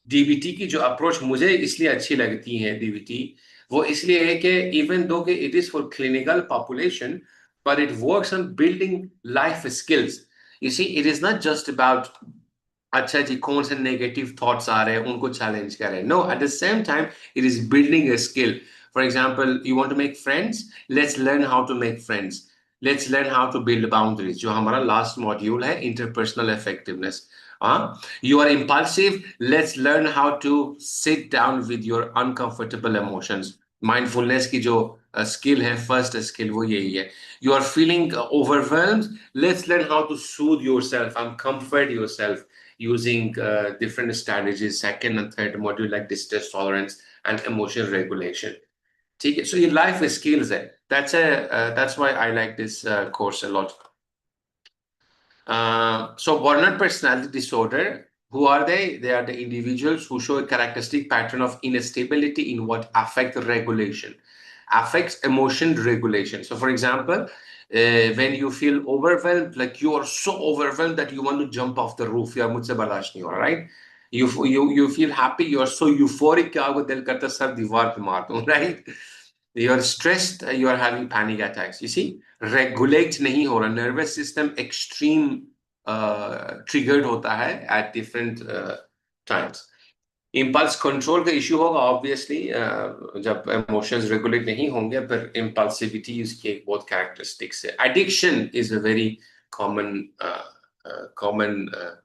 Speaker 1: DBT की जो अप्रोच मुझे इसलिए अच्छी लगती है, डीबीटी वो इसलिए है कि इवन दो कि it is for clinical population, but it works on building life skills. You see, it is not just about अच्छा जी, कौन से नेगेटिव थॉट्स आ रहे हैं उनको चैलेंज करें. No, at the same time it is building a skill. For example, you want to make friends, let's learn how to make friends. Let's learn how to build boundaries, जो हमारा last module है, interpersonal effectiveness. हाँ, you are impulsive, let's learn how to sit down with your uncomfortable emotions. Mindfulness की जो skill है, first skill वो यही है. You are feeling overwhelmed. Let's learn how to soothe yourself and comfort yourself using different strategies, second and third module like distress tolerance and emotion regulation. ठीक है, so your life skills है. That's why I like this course a lot. So borderline personality disorder, who are they? They are the individuals who show a characteristic pattern of instability in what affect regulation, affects emotion regulation. So for example, when you feel overwhelmed, like you are so overwhelmed that you want to jump off the roof, या मुझसे बर्दाश्त नहीं हो रहा, right? You feel happy, you are so euphoric कि आपको दिल करता है सर दीवार पे मार दूं, right? You are stressed, you are having panic attacks. You see, regulate नहीं हो रहा, nervous system extreme triggered होता है at different times. Impulse control का इश्यू होगा ऑब्वियसली, जब इमोशंस रेगुलेट नहीं होंगे, फिर इम्पल्सिविटी उसकी एक बहुत कैरेक्टरिस्टिक्स है. Addiction is a very common common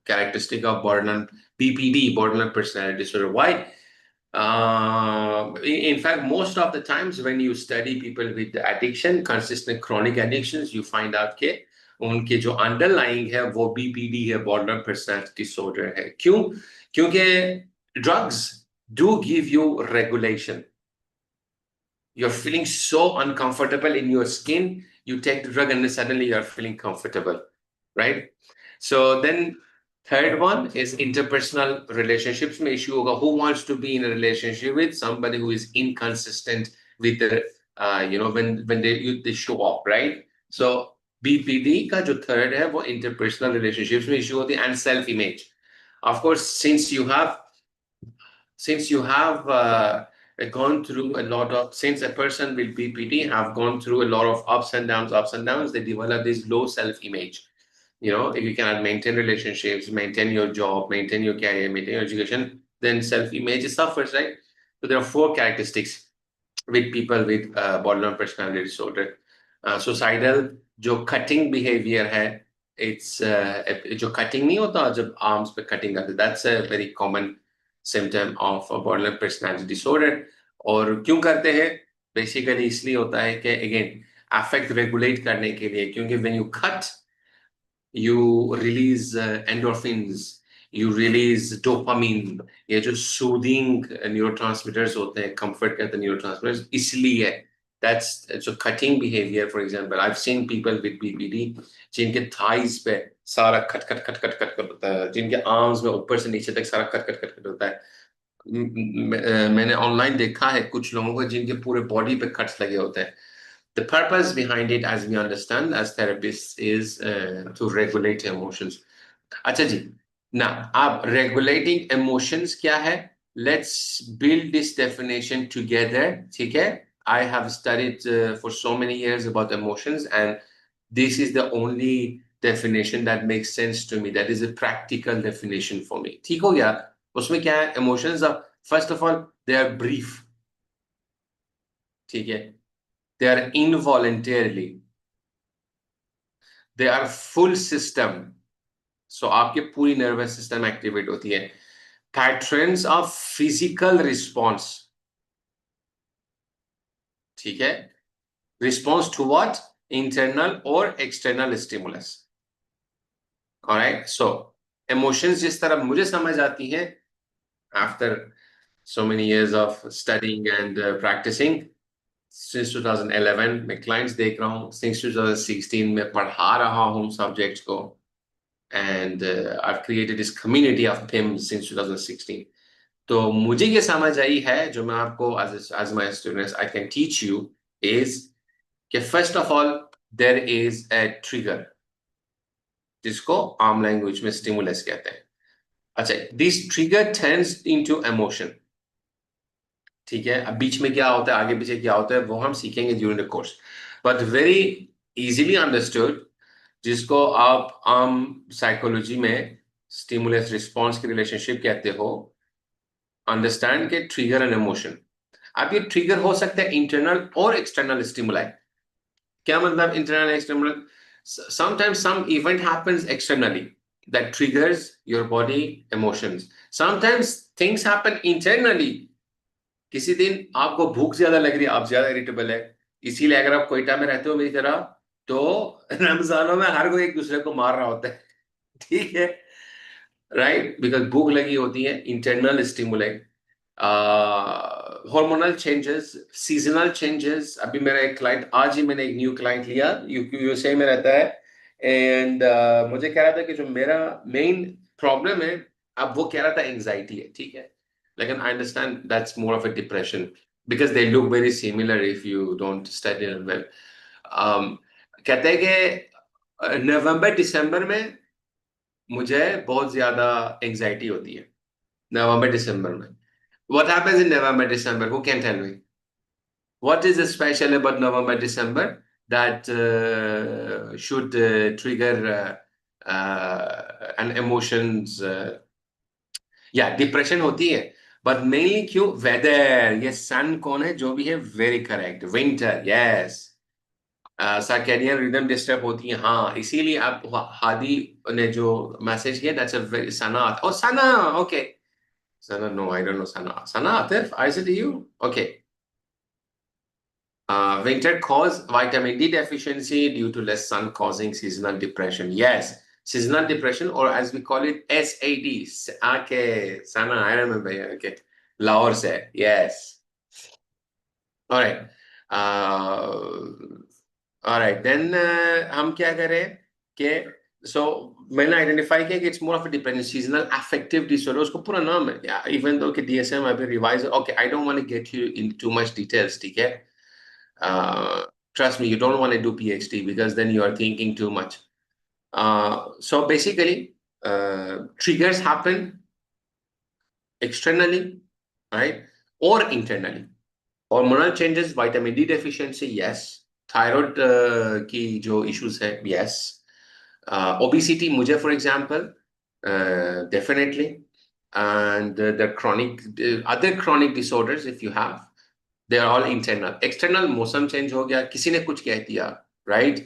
Speaker 1: characteristic of borderline BPD, borderline personality disorder. Why? In fact, most of the times when you study people with addiction, consistent chronic addictions, you find out कि उनके जो underlying है वो BPD है, borderline personality disorder है. क्यों? क्योंकि drugs do give you regulation. You're feeling so uncomfortable in your skin, you take the drug and then suddenly you're feeling comfortable, right? So then third one is interpersonal relationships में issue होगा. Who wants to be in a relationship with somebody who is inconsistent with the when they show up, right? So BPD का जो third है वो interpersonal relationships में issue होती है, and self image. Of course, since you have gone through a lot of, since a person with BPD have gone through a lot of ups and downs, they develop this low self-image. If you cannot maintain relationships, maintain your job, maintain your career, maintain your education, then self-image suffers, right? So there are four characteristics with people with borderline personality disorder. Suicidal, जो cutting behavior है, it's जो cutting नहीं होता जब arms पे cutting करते, that's a very common symptom of a borderline personality disorder. और क्यों करते हैं? Basically इसलिए होता है कि again affect regulate करने के लिए, क्योंकि when you cut, you release endorphins, you release dopamine, ये जो soothing neurotransmitters होते हैं, comfort करते neurotransmitters, इसलिए that's so cutting behavior. For example, I've seen people with BPD जिनके thighs पे सारा cut cut cut cut cut cut होता है, जिनके arms में ऊपर से नीचे तक सारा कट कट कट कट होता है. मैंने ऑनलाइन देखा है कुछ लोगों को जिनके पूरे बॉडी पे कट्स लगे होते हैं. The purpose behind it, as we understand as therapists, is to regulate emotions. अच्छा जी, now अब regulating emotions क्या है? Let's build this definition together. ठीक है? I have studied for so many years about emotions, and this is the only definition that makes sense to me. That is a practical definition for me. ठीक हो गया? उसमें क्या है? Emotions are, first of all, they are brief. ठीक है? They are involuntarily. They are full system. So आपके पूरी nervous system activate होती है. Patterns of physical response. ठीक है? Response to what? Internal or external stimulus. Alright? So emotions जिस तरह मुझे समझ आती हैं after so many years of studying and practicing, since 2011 मैं clients देख रहा हूँ, since 2016 मैं पढ़ा रहा हूँ subjects को, and I've created this community of PIMS since 2016. तो मुझे ये समझ आई है, जो मैं आपको as my students I can teach you, is कि first of all there is a trigger जिसको आम लैंग्वेज में stimulus कहते हैं. अच्छा, this trigger turns into emotion. ठीक है? अब बीच में क्या होता है, आगे पीछे क्या होता है, वो हम सीखेंगे during the course, but very easily understood, जिसको आप आम साइकोलॉजी में स्टिमुलस रिस्पॉन्स की रिलेशनशिप कहते हो, अंडरस्टैंड के ट्रिगर एंड इमोशन। अब ये ट्रिगर हो सकता है इंटरनल और एक्सटर्नल स्टिमुलाई। क्या मतलब internal external? Sometimes some event happens externally that triggers your body emotions. Sometimes things happen internally. किसी दिन आपको भूख ज्यादा लग रही है, आप ज्यादा इरिटेबल है, इसीलिए अगर आप कोयटा में रहते हो मेरी तरह, तो रमजानों में हर कोई एक दूसरे को मार रहा होता है। ठीक है, राइट, बिकॉज भूख लगी होती है, internal stimuli. Hormonal changes, seasonal changes. अभी मेरा एक क्लाइंट, आज ही मैंने एक न्यू क्लाइंट लिया, यूएसए में रहता है, एंड मुझे कह रहा था कि जो मेरा मेन प्रॉब्लम है, अब वो कह रहा था एंजाइटी है, ठीक है, लेकिन I understand that's more of a depression because they look very similar if you don't study well. कहते हैं कि नवंबर दिसंबर में मुझे बहुत ज्यादा एंजाइटी होती है, नवंबर दिसंबर में। What happens in November, December? Who can tell me? What is special about November, December that should trigger an emotions? या डिप्रेशन होती है, बट मेनली क्यों? वेदर, ये सन कौन है जो भी है, very correct, winter, yes. Circadian rhythm disturb होती है, हाँ, इसीलिए आप हादी ने जो मैसेज किया, that's a very Sana, oh Sana, okay, Sana, no, I don't know Sana. Sana, Atif, I said to you. Okay. Winter cause vitamin D deficiency due to less sun causing seasonal depression. Yes, seasonal depression, or as we call it, SAD. Okay, Sana, I remember. Yeah, okay. Lahore se. Yes. All right. All right. Then हम क्या करें कि so मैंने identify किया कि it's more of a dependent seasonal affective disorder, उसको पूरा नाम है, इवन दो कि डीएसएम अभी revise, okay, I don't want to get you in too much details, ठीक है? Trust me, you don't want to do PhD because then you are thinking too much. So basically, triggers happen externally, right, or internally. Hormonal changes, vitamin D deficiency, yes. Thyroid की जो issues है, yes. Obesity, मुझे for example, definitely. And the chronic, other chronic disorders, if you have, they are all internal. External, मौसम change हो गया, किसी ने कुछ कह दिया, राइट?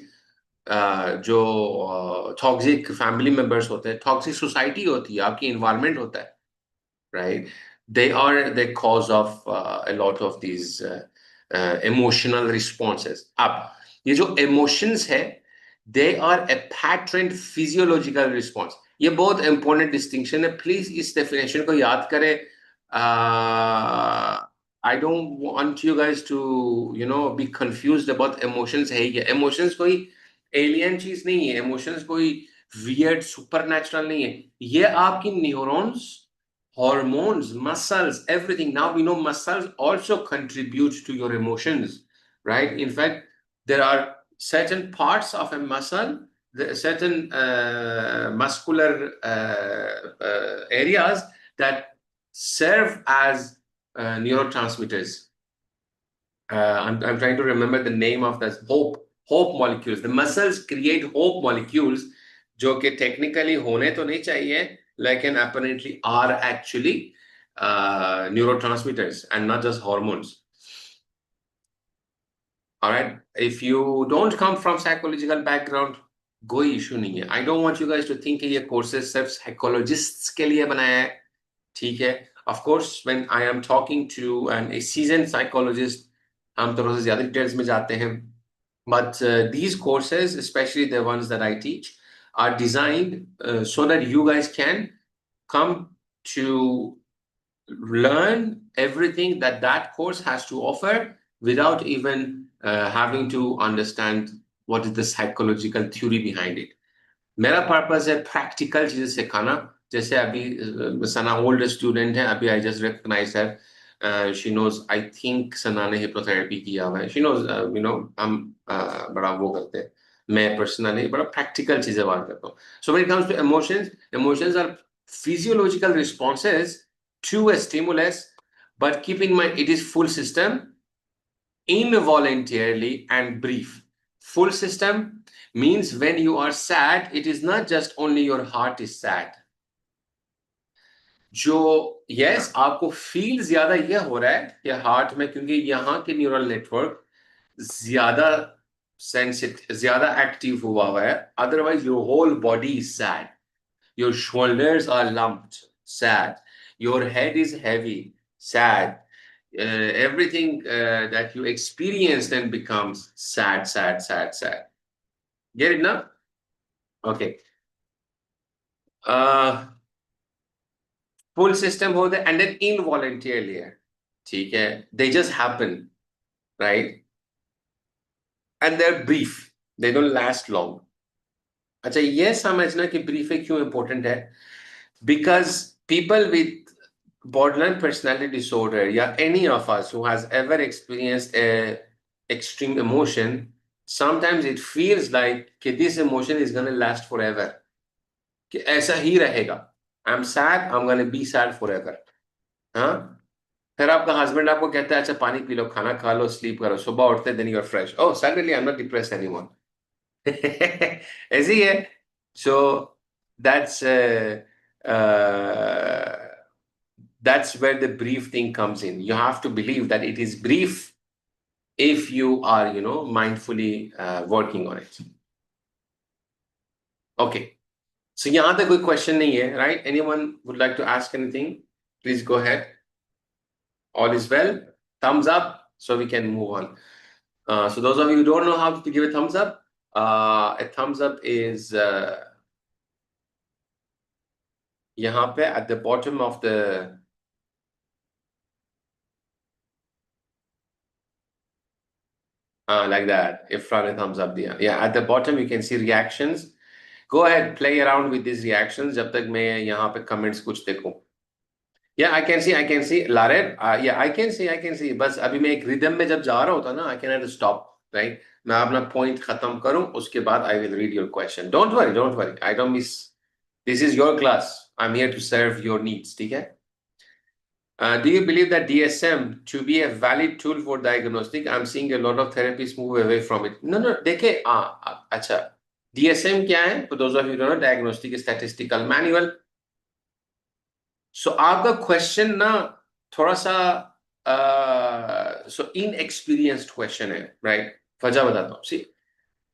Speaker 1: जो टॉक्सिक फैमिली मेंबर्स होते हैं, टॉक्सिक सोसाइटी होती है, आपकी इन्वायरमेंट होता है, right? They are the cause of a lot of these emotional responses. अब ये जो emotions है, they are a patterned physiological response. ये बहुत important distinction है, प्लीज इस definition को याद करें। I don't want you guys to, be confused about emotions है क्या? Emotions कोई alien चीज नहीं है, emotions कोई weird supernatural नहीं है, ये आपकी neurons, hormones, muscles, everything. Now we know muscles also contribute to your emotions, right? In fact, there are certain parts of a muscle, certain muscular areas that serve as neurotransmitters. I'm trying to remember the name of this. Hope molecules. The muscles create hope molecules, जो कि technically होने तो नहीं चाहिए, लेकिन apparently are actually neurotransmitters and not just hormones. All right. If you don't come from psychological background, कोई issue नहीं है. I don't want you guys to think कि ये courses सिर्फ psychologists के लिए बनाया है, ठीक है? Of course, when I am talking to a seasoned psychologist, हम थोड़ा सा ज्यादा डिटेल्स में जाते हैं. But these courses, especially the ones that I teach, are designed so that you guys can come to learn everything that that course has to offer without even having to understand what is the psychological theory behind it. मेरा purpose है practical चीजें सिखाना. जैसे अभी सना old student है, अभी I just recognise है, she knows, I think सना ने हिप्नोथेरेपी किया हुआ है, शी नोज, हम बड़ा वो करते हैं, मैं पर्सनली बड़ा प्रैक्टिकल चीजें बात करता हूँ. So when it comes to emotions are physiological responses to a stimulus, but keep in mind it is full system, involuntarily and brief. Full system means when you are sad, it is not just only your heart is sad. जो yes आपको feel ज्यादा यह हो रहा है कि heart में, क्योंकि यहाँ के न्यूरल नेटवर्क ज्यादा सेंसिटिव, ज्यादा एक्टिव हुआ है। Otherwise your whole body is sad, your shoulders are lumped, sad, your head is heavy, sad, everything that you experience then becomes sad, sad, sad, sad. Get it now? Okay. Full system होते and then involuntarily है, ठीक है, they just happen, right? And they're brief, they don't last long. अच्छा, ये समझना कि brief है क्यों important है, because people with borderline personality disorder या any of us who has ever experienced a extreme emotion, sometimes it feels like कि this emotion is going to last forever, कि ऐसा ही रहेगा, I'm sad, I'm going to be sad forever. हाँ, फिर आपका husband आपको कहता है अच्छा पानी पी लो, खाना खा लो, स्लीप करो, सुबह उठते then you are fresh, oh suddenly I am not depressed anymore. ऐसे ही है। So that's that's where the brief thing comes in. You have to believe that it is brief if you are, mindfully working on it. Okay. So यहाँ तक कोई question नहीं है, right? Anyone would like to ask anything? Please go ahead. All is well? Thumbs up so we can move on. So those of you who don't know how to give a thumbs up, a thumbs up is यहाँ पे at the bottom of the like that. If Fran a thumbs up दिया, yeah, at the bottom you can see reactions. Go ahead, play around with these reactions जब तक मैं यहाँ पे comments कुछ देखूं. Yeah, I can see, Lared. Yeah, I can see. बस अभी मैं एक rhythm में जब जा रहा होता ना, I cannot stop, right? मैं अपना point खत्म करूं, उसके बाद I will read your question. Don't worry. I don't miss. This is your class. I'm here to serve your needs, ठीक है? Do you believe that DSM to be a valid tool for diagnostic? I'm seeing a lot of therapists move away from it. No, देखिए, अच्छा, DSM क्या है? For those of you who don't know, Diagnostic Statistical Manual. So आपका question ना थोड़ा सा so inexperienced question है, right? वजह बताता हूँ. See,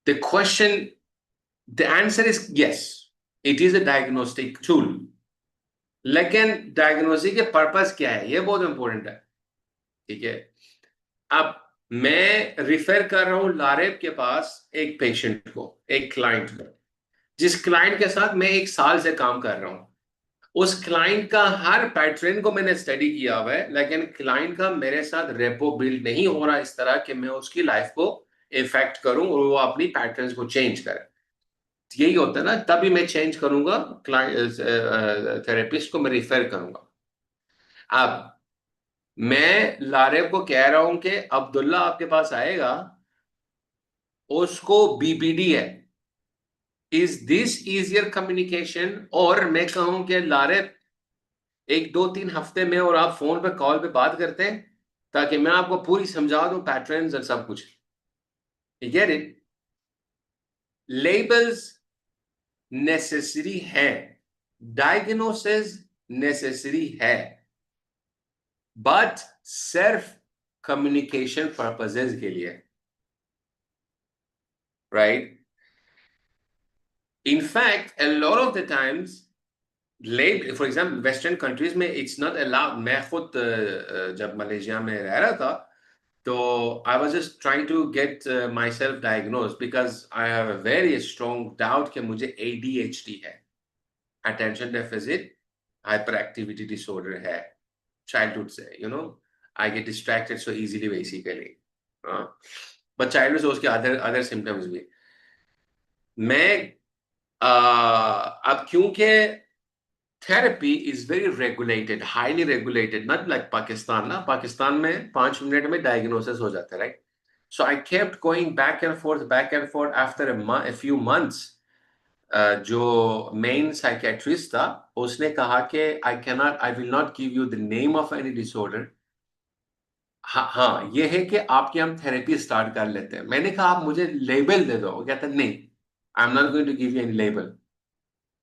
Speaker 1: the question, the answer is yes, it is a diagnostic tool. लेकिन डायग्नोसिस के पर्पस क्या है, ये बहुत इंपॉर्टेंट है, ठीक है? अब मैं रिफर कर रहा हूं लारेब के पास एक पेशेंट को, एक क्लाइंट को, जिस क्लाइंट के साथ मैं 1 साल से काम कर रहा हूं. उस क्लाइंट का हर पैटर्न को मैंने स्टडी किया हुआ है, लेकिन क्लाइंट का मेरे साथ रेपो बिल्ड नहीं हो रहा इस तरह कि मैं उसकी लाइफ को इफेक्ट करूं और वो अपनी पैटर्न्स को चेंज करे. यही होता है ना, तभी मैं चेंज करूंगा, क्लाइंट थेरेपिस्ट को मैं रिफर करूंगा. अब मैं लारेब को कह रहा हूं कि अब्दुल्ला आपके पास आएगा, उसको बीपीडी है. Is this easier communication? और मैं कहूं कि लारेब 1 2 3 हफ्ते में और आप फोन पे कॉल पे बात करते हैं ताकि मैं आपको पूरी समझा दूं पैटर्न्स और सब कुछ. You get it? Labels necessary है, डायग्नोसिस नेसेसरी है, बट सिर्फ कम्युनिकेशन पर्पसेस के लिए, right? In fact, a lot of the times, for example, Western countries में it's not allowed. मैं खुद जब मलेशिया में रह रहा था, तो I was just trying to get myself diagnosed because I have a very strong doubt कि मुझे ADHD है, attention deficit hyperactivity disorder है, childhood से, I get distracted so easily basically. But childhood से उसके other symptoms भी. मैं अब क्योंकि therapy is very regulated, highly regulated, not like Pakistan. ना, पाकिस्तान में 5 मिनट में डायग्नोसिस हो जाता है, right? So I kept going back and fourth after a few months. जो मेन साइकेट्रिस्ट था उसने कहा कि I will not give you the name of any disorder. हाँ, ये है कि आपकी हम थेरेपी स्टार्ट कर लेते हैं. मैंने कहा आप मुझे लेबल दे दो. वो कहता नहीं, I am not going to give you any label,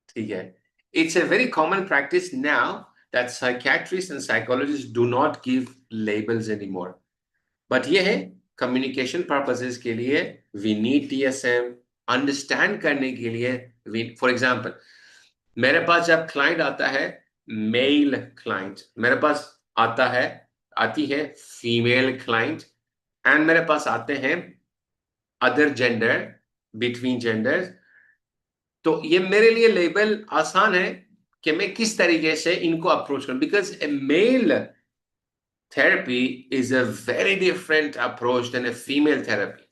Speaker 1: ठीक है? It's a very common practice now that psychiatrists and psychologists do not give labels anymore. But ये है communication purposes के लिए we need DSM, understand करने के लिए for example, मेरे पास जब client आता है male client, मेरे पास आती है female client, and मेरे पास आते हैं other gender, between genders, तो ये मेरे लिए लेबल आसान है कि मैं किस तरीके से इनको अप्रोच करूं, because a male therapy is a very different approach than a female therapy.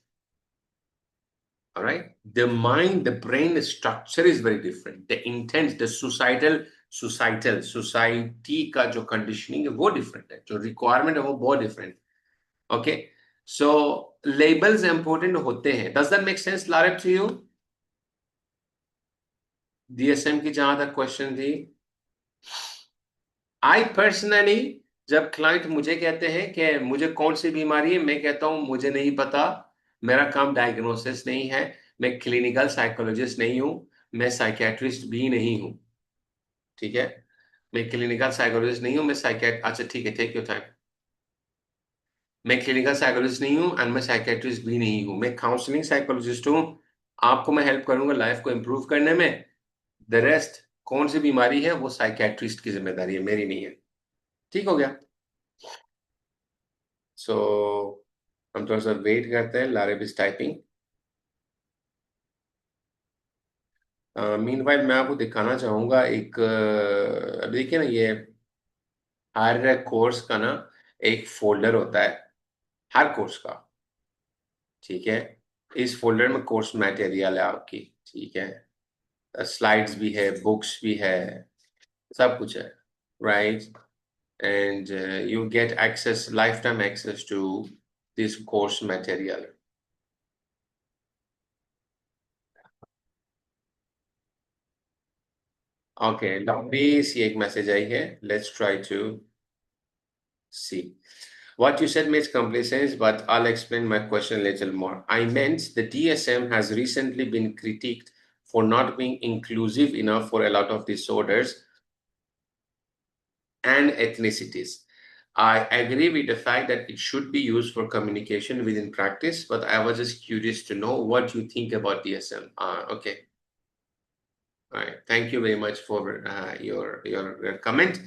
Speaker 1: All right, the mind, the brain structure is very different, the intent, the society का जो conditioning है वो different है, जो requirement है वो बहुत different. Okay, so labels important होते हैं. Does that make sense, Larep, to you? DSM की जहां तक क्वेश्चन थी, आई पर्सनली, जब क्लाइंट मुझे कहते हैं कि मुझे कौन सी बीमारी है, मैं कहता हूं मुझे नहीं पता, मेरा काम डायग्नोसिस नहीं है, मैं क्लिनिकल साइकोलॉजिस्ट नहीं हूं, मैं साइकियाट्रिस्ट भी नहीं हूं. ठीक है, मैं क्लिनिकल साइकोलॉजिस्ट नहीं हूं, मैं साइकियाट अच्छा ठीक है, टेक योर टाइम. मैं क्लिनिकल साइकोलॉजिस्ट नहीं हूं एंड मैं साइकियाट्रिस्ट भी नहीं हूं, मैं काउंसलिंग साइकोलॉजिस्ट हूं. आपको मैं हेल्प करूंगा लाइफ को इंप्रूव करने में. द रेस्ट कौन सी बीमारी है वो साइकियाट्रिस्ट की जिम्मेदारी है, मेरी नहीं है. ठीक हो गया. सो हम थोड़ा सा वेट करते हैं, लारेब इज टाइपिंग. मीनवाइल मैं आपको दिखाना चाहूंगा एक अब देखिए ना, ये हर कोर्स का ना एक फोल्डर होता है, हर कोर्स का. ठीक है, इस फोल्डर में कोर्स मटेरियल है आपकी. ठीक है, स्लाइड्स भी है, बुक्स भी है, सब कुछ है. Right, and you get access, life time access to this course material. Okay, लंबी सी एक मैसेज आई है, let's try to see. What you said makes complete sense, but I'll explain my question a little more. I meant the DSM has recently been critiqued for not being inclusive enough for a lot of disorders and ethnicities. I agree with the fact that it should be used for communication within practice, but I was just curious to know what you think about DSM. Okay. All right. Thank you very much for your comment.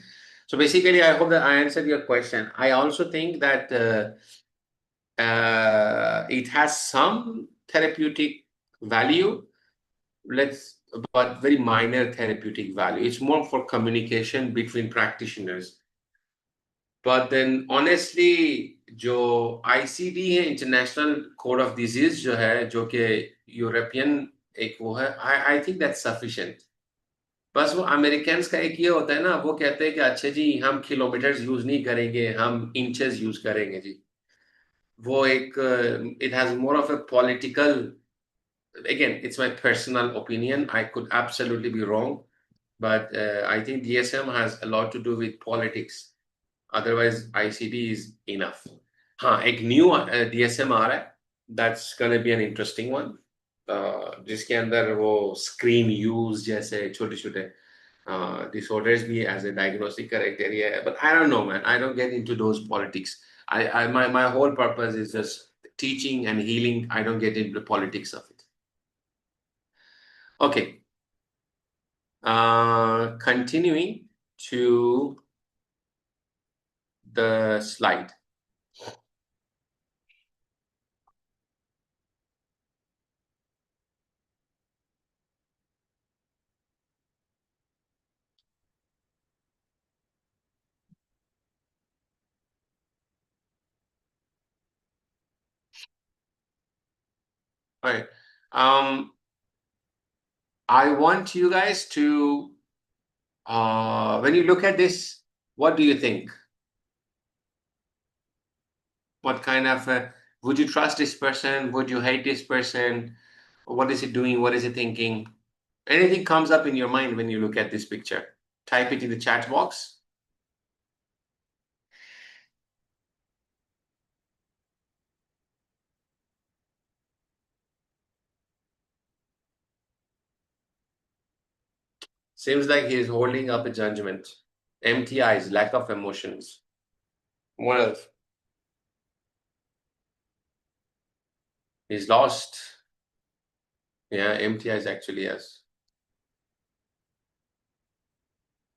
Speaker 1: So basically, I hope that I answered your question. I also think that it has some therapeutic value, but very minor therapeutic value. It's more for communication between practitioners. But then honestly, जो ICD है, international code of disease जो है, जो कि European एक वो है, I think that's sufficient. बस वो अमेरिकन्स का एक ये होता है ना, वो कहते हैं कि अच्छा जी हम किलोमीटर्स यूज नहीं करेंगे, हम इंचेस यूज करेंगे जी. वो एक it has more of a political, again it's my personal opinion, I could absolutely be wrong, but I think DSM has a lot to do with politics. Otherwise ICD is enough. हाँ, एक new DSM आ रहा है, that's gonna be an interesting one, जिसके अंदर वो screen use जैसे छोटे छोटे disorders भी as a diagnostic criteria है. But I don't know, man, I don't get into those politics. My whole purpose is just teaching and healing. I don't get into the politics of it. Okay, continuing to the slide. All right. I want you guys to, when you look at this, what do you think? What kind of, would you trust this person? Would you hate this person? What is he doing? What is he thinking? Anything comes up in your mind when you look at this picture, type it in the chat box. Seems like he is holding up a judgment. Empty eyes, lack of emotions. What else? He's lost. Yeah, empty eyes actually, yes.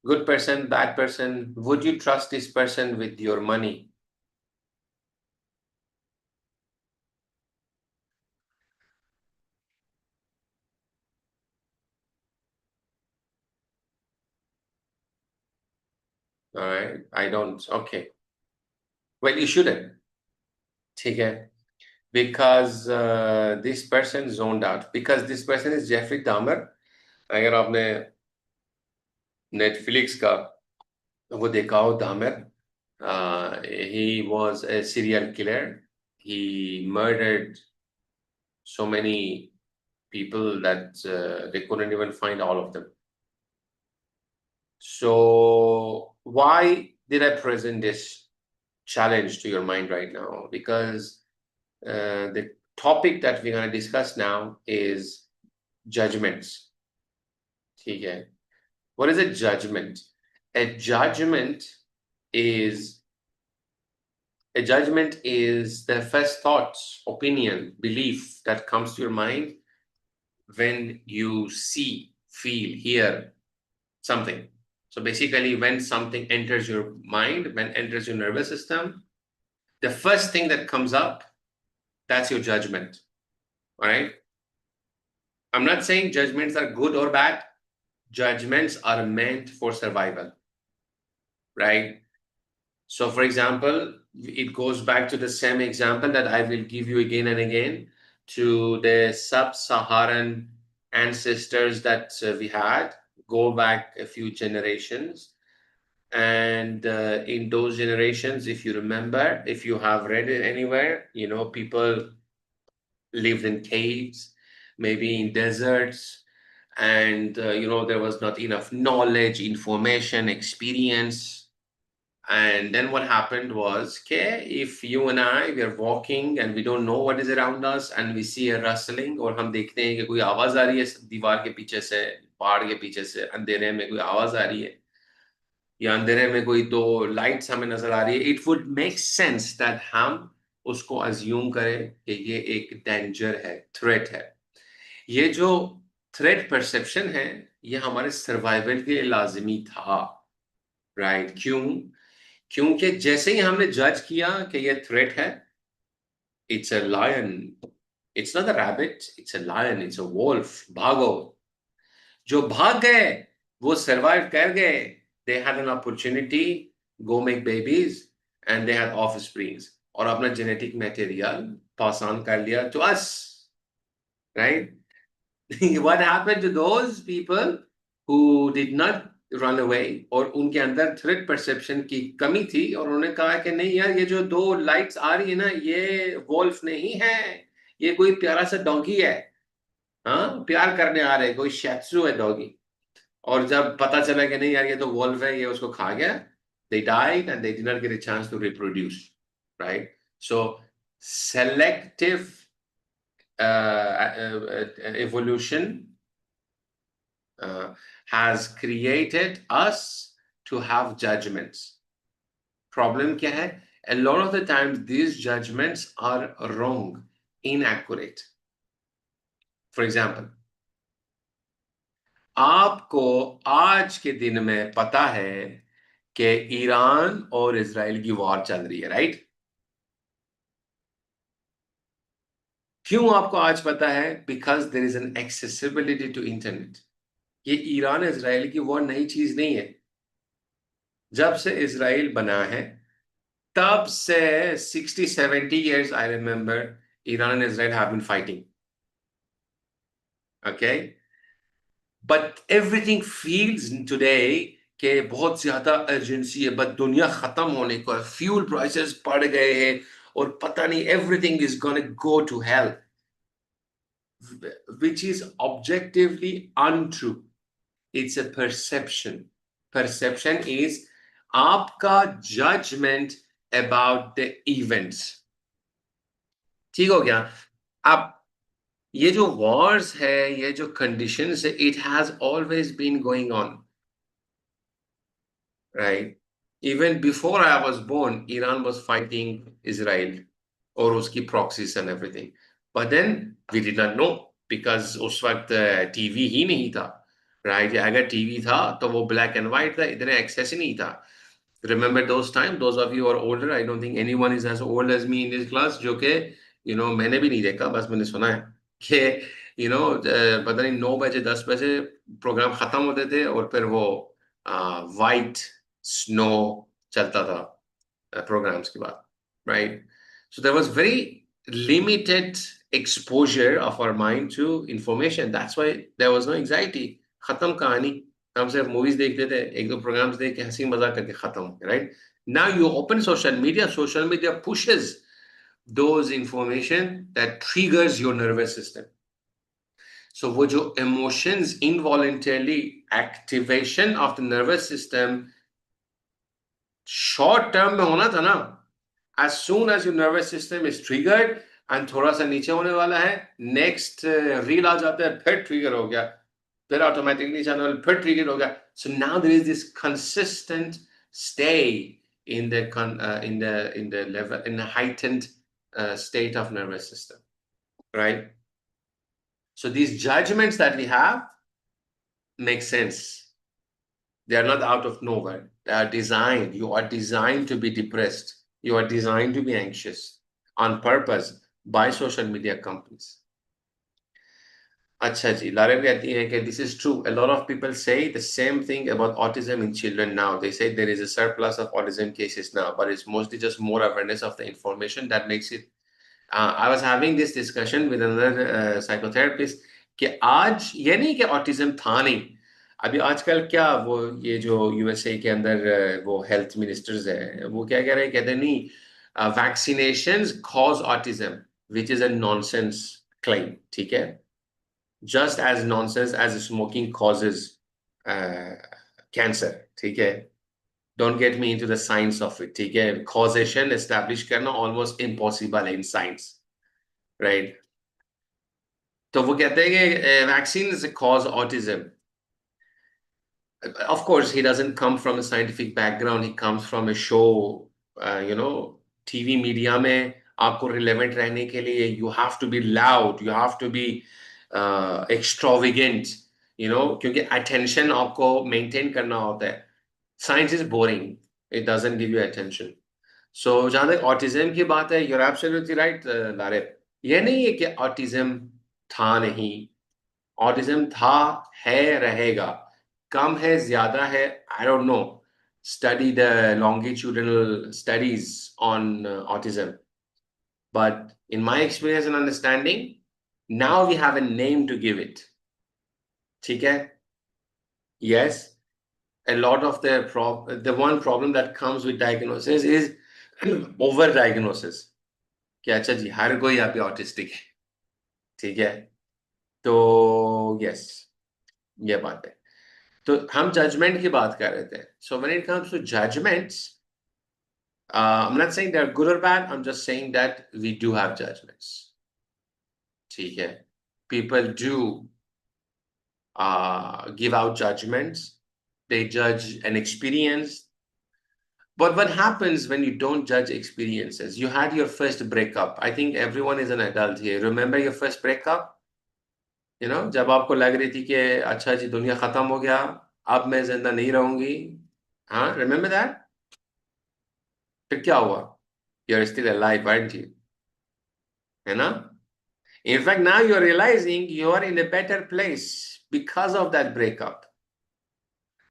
Speaker 1: Good person, bad person. Would you trust this person with your money? All right. I don't. Okay. Well, you shouldn't. Okay. Because this person zoned out. Because this person is Jeffrey Dahmer. अगर आपने Netflix का वो देखा हो Dahmer, he was a serial killer. He murdered so many people that they couldn't even find all of them. So why did I present this challenge to your mind right now? Because the topic that we're going to discuss now is judgments. ठीक है? What is a judgment? A judgment is a judgment is the first thoughts, opinion, belief that comes to your mind when you see, feel, hear something. So basically, when something enters your mind, when enters your nervous system, the first thing that comes up, that's your judgment. All right. I'm not saying judgments are good or bad. Judgments are meant for survival, right? So, for example, it goes back to the same example that I will give you again and again to the sub-Saharan ancestors that we had, go back a few generations. And in those generations, if you remember, if you have read it anywhere, people lived in caves, maybe in deserts, and there was not enough knowledge, information, experience. And then what happened was, okay, if you and I, we are walking and we don't know what is around us and we see a rustling, और हम देखते हैं कि कोई आवाज आ रही है दीवार के पीछे से, पहाड़ के पीछे से, अंधेरे में कोई आवाज आ रही है या अंधेरे में कोई दो लाइट्स हमें नजर आ रही है, it would make sense that हम उसको अज्यूम करें कि ये एक डेंजर है, थ्रेट है. ये जो थ्रेट परसेप्शन है, ये हमारे सर्वाइवल के लिए लाजमी था, राइट? क्यों? क्योंकि जैसे ही हमने जज किया कि ये थ्रेट है, it's a lion, it's not a rabbit, it's a lion, it's a wolf, भागो. जो भाग गए वो सरवाइव कर गए, they had an opportunity, go make babies and they had offsprings और अपना जेनेटिक मटेरियल पास ऑन कर लिया to us, right? What happened to those people who did not run away और उनके अंदर थ्रेट परसेप्शन की कमी थी और उन्होंने कहा कि नहीं यार, ये जो दो लाइट्स आ रही है ना, ये वोल्फ नहीं है, ये कोई प्यारा सा डॉगी है, हाँ, प्यार करने आ रहे, कोई शेत्सु है डॉगी. और जब पता चला कि नहीं यार, ये तो वोल्फ है, ये उसको खा गया, they died and they did not get a chance to reproduce, right? So selective evolution has created us to have judgments. Problem क्या है? A lot of the times these judgments are wrong, inaccurate. For example, आपको आज के दिन में पता है कि ईरान और इजराइल की वॉर चल रही है, राइट? क्यों आपको आज पता है? Because there is an accessibility to internet. ये ईरान इजराइल की वॉर नई चीज नहीं है. जब से इजराइल बना है तब से 60-70 years, I remember, Iran and Israel have been fighting. Okay? But everything feels today कि बहुत ज्यादा अर्जेंसी है, बट दुनिया खत्म होने को है, फ्यूल प्राइसेस बढ़ गए हैं और पता नहीं, everything is gonna go to hell, which is objectively untrue. It's a perception. Perception is आपका judgment about the events. ठीक हो गया? अब ये जो wars है, ये जो conditions है, it has always been going on. right? Even before I was born, Iran was fighting Israel or uski proxies and everything. But then we did not know because उस वक्त टीवी ही नहीं था, right? अगर TV था तो वो black and white था, इतने access ही नहीं था. Remember those times? Those of you who are older, I don't think anyone is as old as me in this class, जो कि मैंने भी नहीं देखा, बस मैंने सुना है कि पता नहीं 9 बजे 10 बजे प्रोग्राम खत्म होते थे और फिर वो वाइट स्नो चलता था programs के बाद, right? So there was very limited exposure of our mind to information. That's why there was no anxiety. खत्म कहानी. हम सिर्फ मूवीज देखते थे, एक दो प्रोग्राम्स देख के हंसी मजाक करके खत्म, right? Now you open social media pushes those information that triggers your nervous system. So वो जो emotions involuntarily activation of the nervous system short term में होना था ना, as soon as your nervous system is triggered and थोड़ा सा नीचे होने वाला है, next reel आ जाता है, फिर trigger हो गया, फिर automatically channel फिर trigger हो गया. So now there is this consistent stay in the level, in the heightened state of nervous system, right? So these judgments that we have make sense. They are not out of nowhere. They are designed. You are designed to be depressed. You are designed to be anxious on purpose by social media companies. Acha ji, Lara कहती है कि this is true. A lot of people say the same thing about autism in children now. They say there is a surplus of autism cases now, but it's mostly just more awareness of the information that makes it. I was having this discussion with another psychotherapist कि आज ये नहीं कि autism था नहीं. अभी आजकल क्या वो ये जो यूएसए के अंदर वो हेल्थ मिनिस्टर्स है वो क्या कह रहे हैं, कहते हैं नहीं vaccinations cause autism, which is a nonsense claim. ठीक है, just as nonsense as smoking causes cancer. ठीक है, don't get me into the science of it. ठीक है, कॉजेशन एस्टैब्लिश करना ऑलमोस्ट इम्पॉसिबल है इन साइंस, राइट? तो वो कहते हैं कि vaccine cause autism. Of course, he doesn't come from a scientific background. He comes from a show, TV media में आपको relevant रहने के लिए you have to be loud, you have to be extravagant, क्योंकि attention आपको maintain करना होता है. Science is boring. It doesn't give you attention. So जहाँ तक autism की बात है, you're absolutely right, लारे. ये नहीं है कि autism था नहीं. ऑटिज्म था, है, रहेगा. कम है, ज्यादा है, I don't know. Study the longitudinal studies on autism. But in my experience and understanding, now we have a name to give it. ठीक है? Yes, a lot of the one problem that comes with diagnosis is over diagnosis. कि अच्छा जी हर कोई यहाँ पे autistic है. ठीक है, तो यस, ये बात है. तो हम जजमेंट की बात कर रहे थे. So when it comes to judgments, I'm not saying they're good or bad. I'm just saying that we do have judgments. ठीक है, people do give out judgments. They judge an experience. But what happens when you don't judge experiences? You had your first breakup. I think everyone is an adult here. Remember your first breakup? जब आपको लग रही थी कि अच्छा जी दुनिया खत्म हो गया, अब मैं जिंदा नहीं रहूंगी. हाँ, remember that? फिर क्या हुआ? You're still alive, aren't you? है ना? In fact, now you're realizing you are in a better place because of that breakup.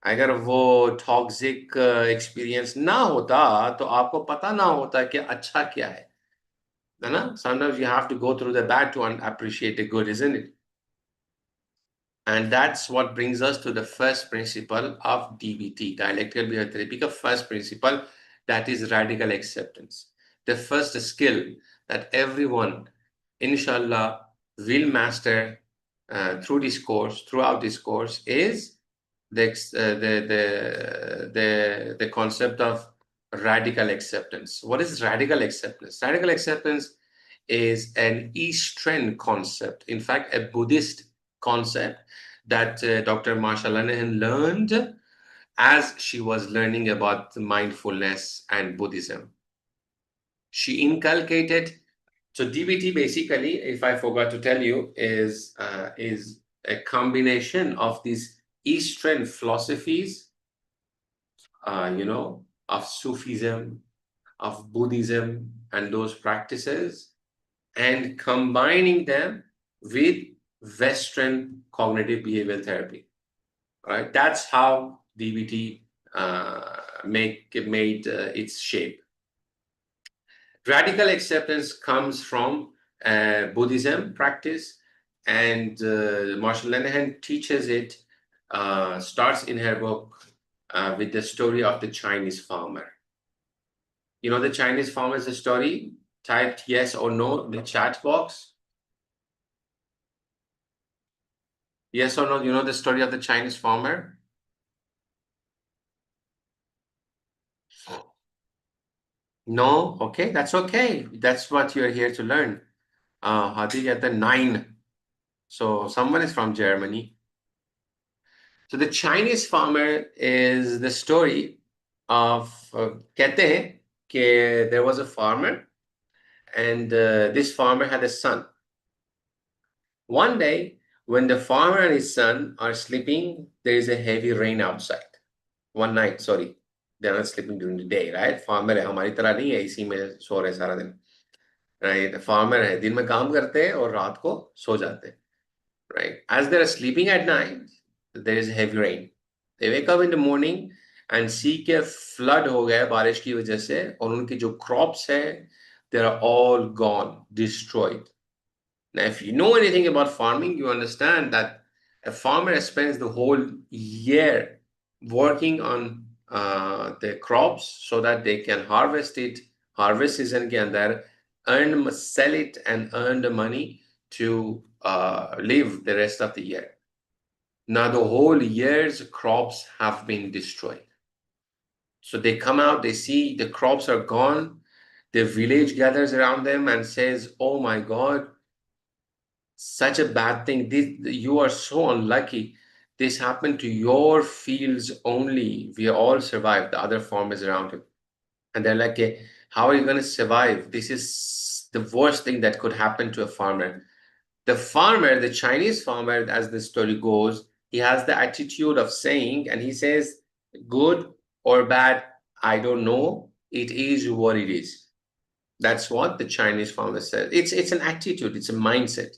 Speaker 1: अगर वो टॉक्सिक एक्सपीरियंस ना होता तो आपको पता ना होता कि अच्छा क्या है ना? Sometimes you have to go through the bad to appreciate the good, isn't it? And that's what brings us to the first principle of DBT, dialectical behavior therapy. The first principle, that is radical acceptance. The first skill that everyone, inshallah, will master throughout this course, is the concept of radical acceptance. What is radical acceptance? Radical acceptance is an Eastern concept. In fact, a Buddhist concept that Dr. Marsha Linehan learned as she was learning about mindfulness and Buddhism. She inculcated. So DBT basically, if I forgot to tell you, is a combination of these Eastern philosophies, of Sufism, of Buddhism, and those practices, and combining them with Western cognitive behavioral therapy. Right? That's how DBT made its shape. Radical acceptance comes from Buddhism practice, and Marshall Lenihan teaches it, starts in her book with the story of the Chinese farmer. You know the Chinese farmer's story? Type yes or no in the chat box. Yes or no? You know the story of the Chinese farmer? No? Okay, that's okay. That's what you're here to learn. How do you get the 9? So someone is from Germany. So the Chinese farmer is the story of कहते हैं कि there was a farmer, and this farmer had a son. One day, when the farmer and his son are sleeping, there is a heavy rain outside. One night, sorry, they're not sleeping during the day, right? Farmer है हमारी तरह नहीं है इसी में सो रहे सारा दिन, right? Farmer है दिन में काम करते हैं और रात को सो जाते हैं, right? As they're sleeping at night, there is heavy rain. They wake up in the morning and see कि flood हो गया बारिश की वजह से, और उनकी जो crops है, they are all gone, destroyed. Now, if you know anything about farming, you understand that a farmer spends the whole year working on the crops so that they can harvest it, harvest season के अंदर, sell it and earn the money to live the rest of the year. Now the whole year's crops have been destroyed. So they come out, they see the crops are gone. The village gathers around them and says, "Oh my God, such a bad thing. You are so unlucky. This happened to your fields only. We all survived, the other farmers around him." And they're like, how are you going to survive? This is the worst thing that could happen to a farmer. The farmer, the Chinese farmer, as the story goes, he has the attitude of saying, and he says, good or bad, I don't know. It is what it is. That's what the Chinese farmer says. It's an attitude, it's a mindset.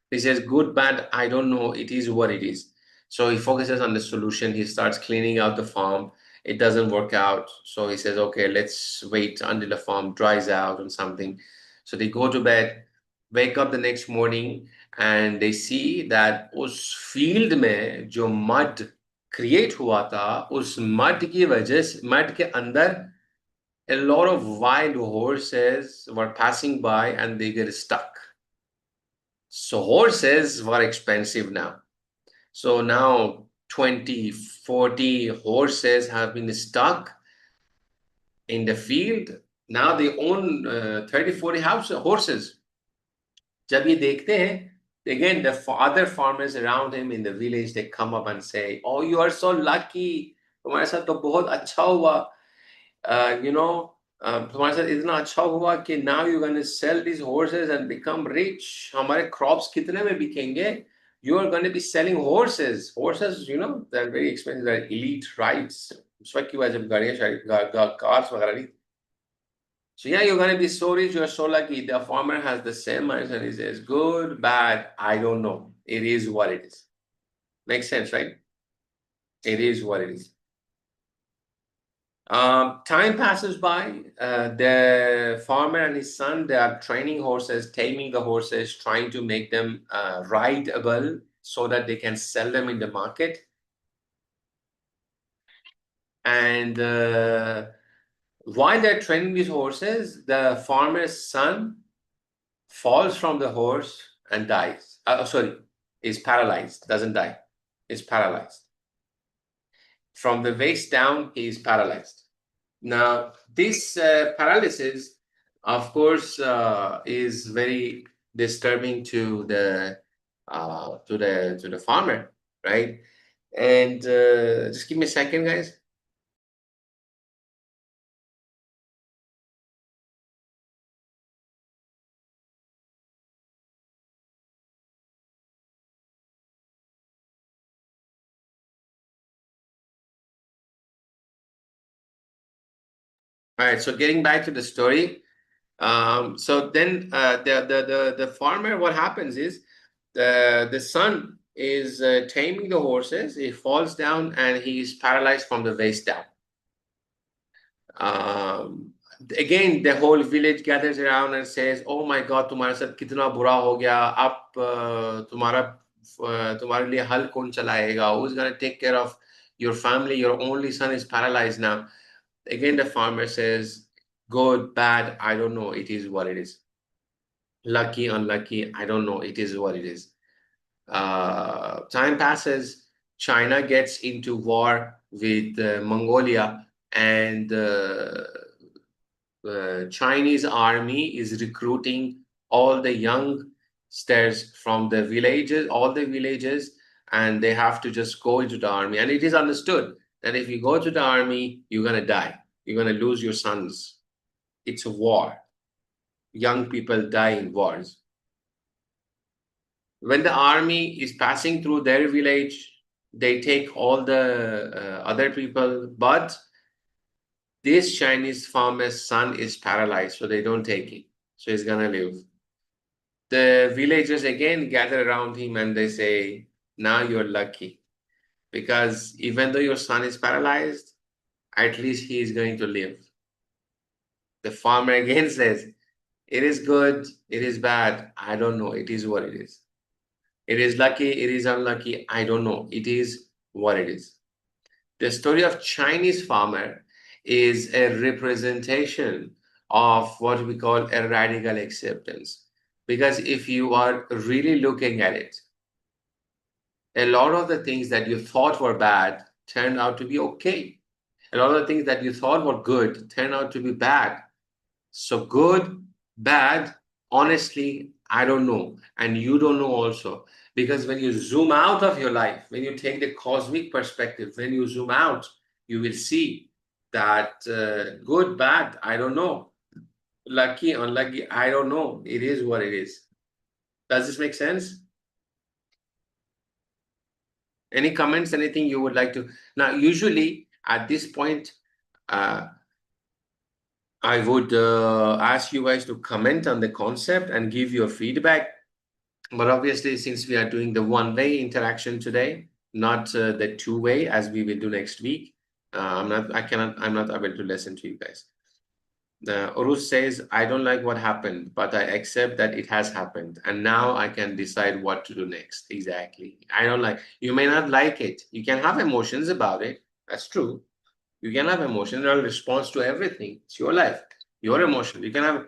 Speaker 1: He says, good, bad, I don't know. It is what it is. So he focuses on the solution. He starts cleaning out the farm. It doesn't work out. So he says, okay, let's wait until the farm dries out or something. So they go to bed, wake up the next morning, and they see that उस field में जो mud create हुआ था, उस mud की वजह से, mud के अंदर a lot of wild horses were passing by and they get stuck. So horses were expensive now. So now 20, 40 horses have been stuck in the field. Now they own 30, 40 horses. जब ये देखते हैं, again, the other farmers around him in the village, they come up and say, "Oh, you are so lucky. तुम्हारे साथ तो बहुत अच्छा हुआ. तुम्हारे साथ इतना अच्छा हुआ कि now you're going to sell these horses and become rich. हमारे crops कितने में बिकेंगे? You are going to be selling horses. Horses, they're very expensive. They're elite rides. उस वक्त की वजह जब गाड़ियाँ cars वगैरह नहीं. So yeah, you're going to be so rich, you're so lucky. The farmer has the same mindset. He says, good, bad, I don't know. It is what it is. Makes sense, right? It is what it is. Time passes by. The farmer and his son, they are training horses, taming the horses, trying to make them rideable so that they can sell them in the market. And while they're training these horses, the farmer's son falls from the horse and dies. Is paralyzed, doesn't die, is paralyzed. From the waist down, he is paralyzed. Now, this paralysis, of course, is very disturbing to the farmer, right? And just give me a second, guys. All right, so getting back to the story. So then the farmer, what happens is the son is taming the horses. He falls down and he's paralyzed from the waist down. Um, again, the whole village gathers around and says, "Oh my God, तुम्हारे साथ कितना बुरा हो गया? अब तुम्हारे लिए हल कौन चलाएगा? Who's gonna take care of your family? Your only son is paralyzed now." Again, the farmer says, "Good, bad, I don't know. It is what it is. Lucky, unlucky, I don't know. It is what it is." Time passes. China gets into war with Mongolia, and Chinese army is recruiting all the youngsters from the villages, all the villages, and they have to just go into the army. And it is understood that if you go to the army, you're gonna die. You're gonna lose your sons. It's a war. Young people die in wars. When the army is passing through their village, they take all the other people, but this Chinese farmer's son is paralyzed, so they don't take him. So he's gonna live. The villagers again gather around him and they say, "Now you're lucky because even though your son is paralyzed, at least he is going to live." The farmer again says, "It is good, it is bad, I don't know, it is what it is. It is lucky, it is unlucky, I don't know, it is what it is." The story of Chinese farmer is a representation of what we call a radical acceptance. Because if you are really looking at it, a lot of the things that you thought were bad turned out to be okay. A lot of the things that you thought were good turned out to be bad. So good, bad, honestly, I don't know. And you don't know also. Because when you zoom out of your life, when you take the cosmic perspective, when you zoom out, you will see that good, bad, I don't know. Lucky, unlucky, I don't know. It is what it is. Does this make sense? Any comments, anything you would like to? Now, usually at this point, uh, I would ask you guys to comment on the concept and give your feedback. But obviously, since we are doing the one-way interaction today, not the two-way as we will do next week, I'm not able to listen to you guys. Urus says, "I don't like what happened, but I accept that it has happened. And now I can decide what to do next." Exactly. I don't like, you may not like it. You can have emotions about it. That's true. You can have emotional response to everything. It's your life, your emotion. You can have,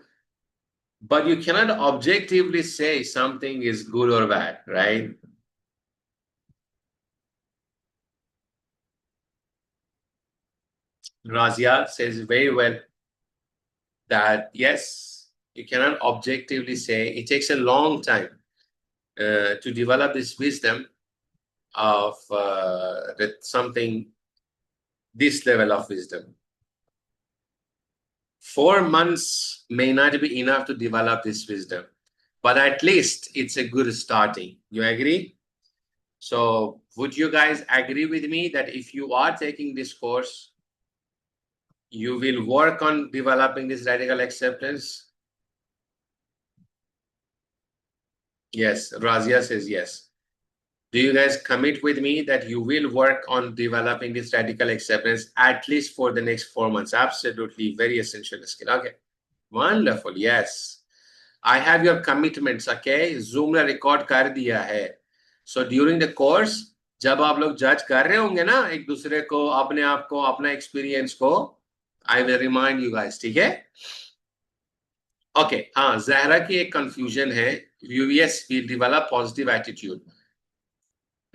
Speaker 1: but you cannot objectively say something is good or bad, right? Razia says very well that yes, you cannot objectively say. It takes a long time to develop this wisdom of that something, this level of wisdom. 4 months may not be enough to develop this wisdom, but at least it's a good starting. You agree? So would you guys agree with me that if you are taking this course, you will work on developing this radical acceptance? Yes, Razia says yes. Do you guys commit with me that you will work on developing this radical acceptance at least for the next 4 months? Absolutely, very essential skill. Okay, wonderful. Yes, I have your commitments. Okay, Zoom ने record कर दिया है. So during the course, जब आप लोग जज कर रहे होंगे ना एक दूसरे को, अपने आप को, अपना एक्सपीरियंस को, I will remind you guys. ठीक है? Okay. हाँ, जहरा की एक confusion है. Yes, we develop positive attitude.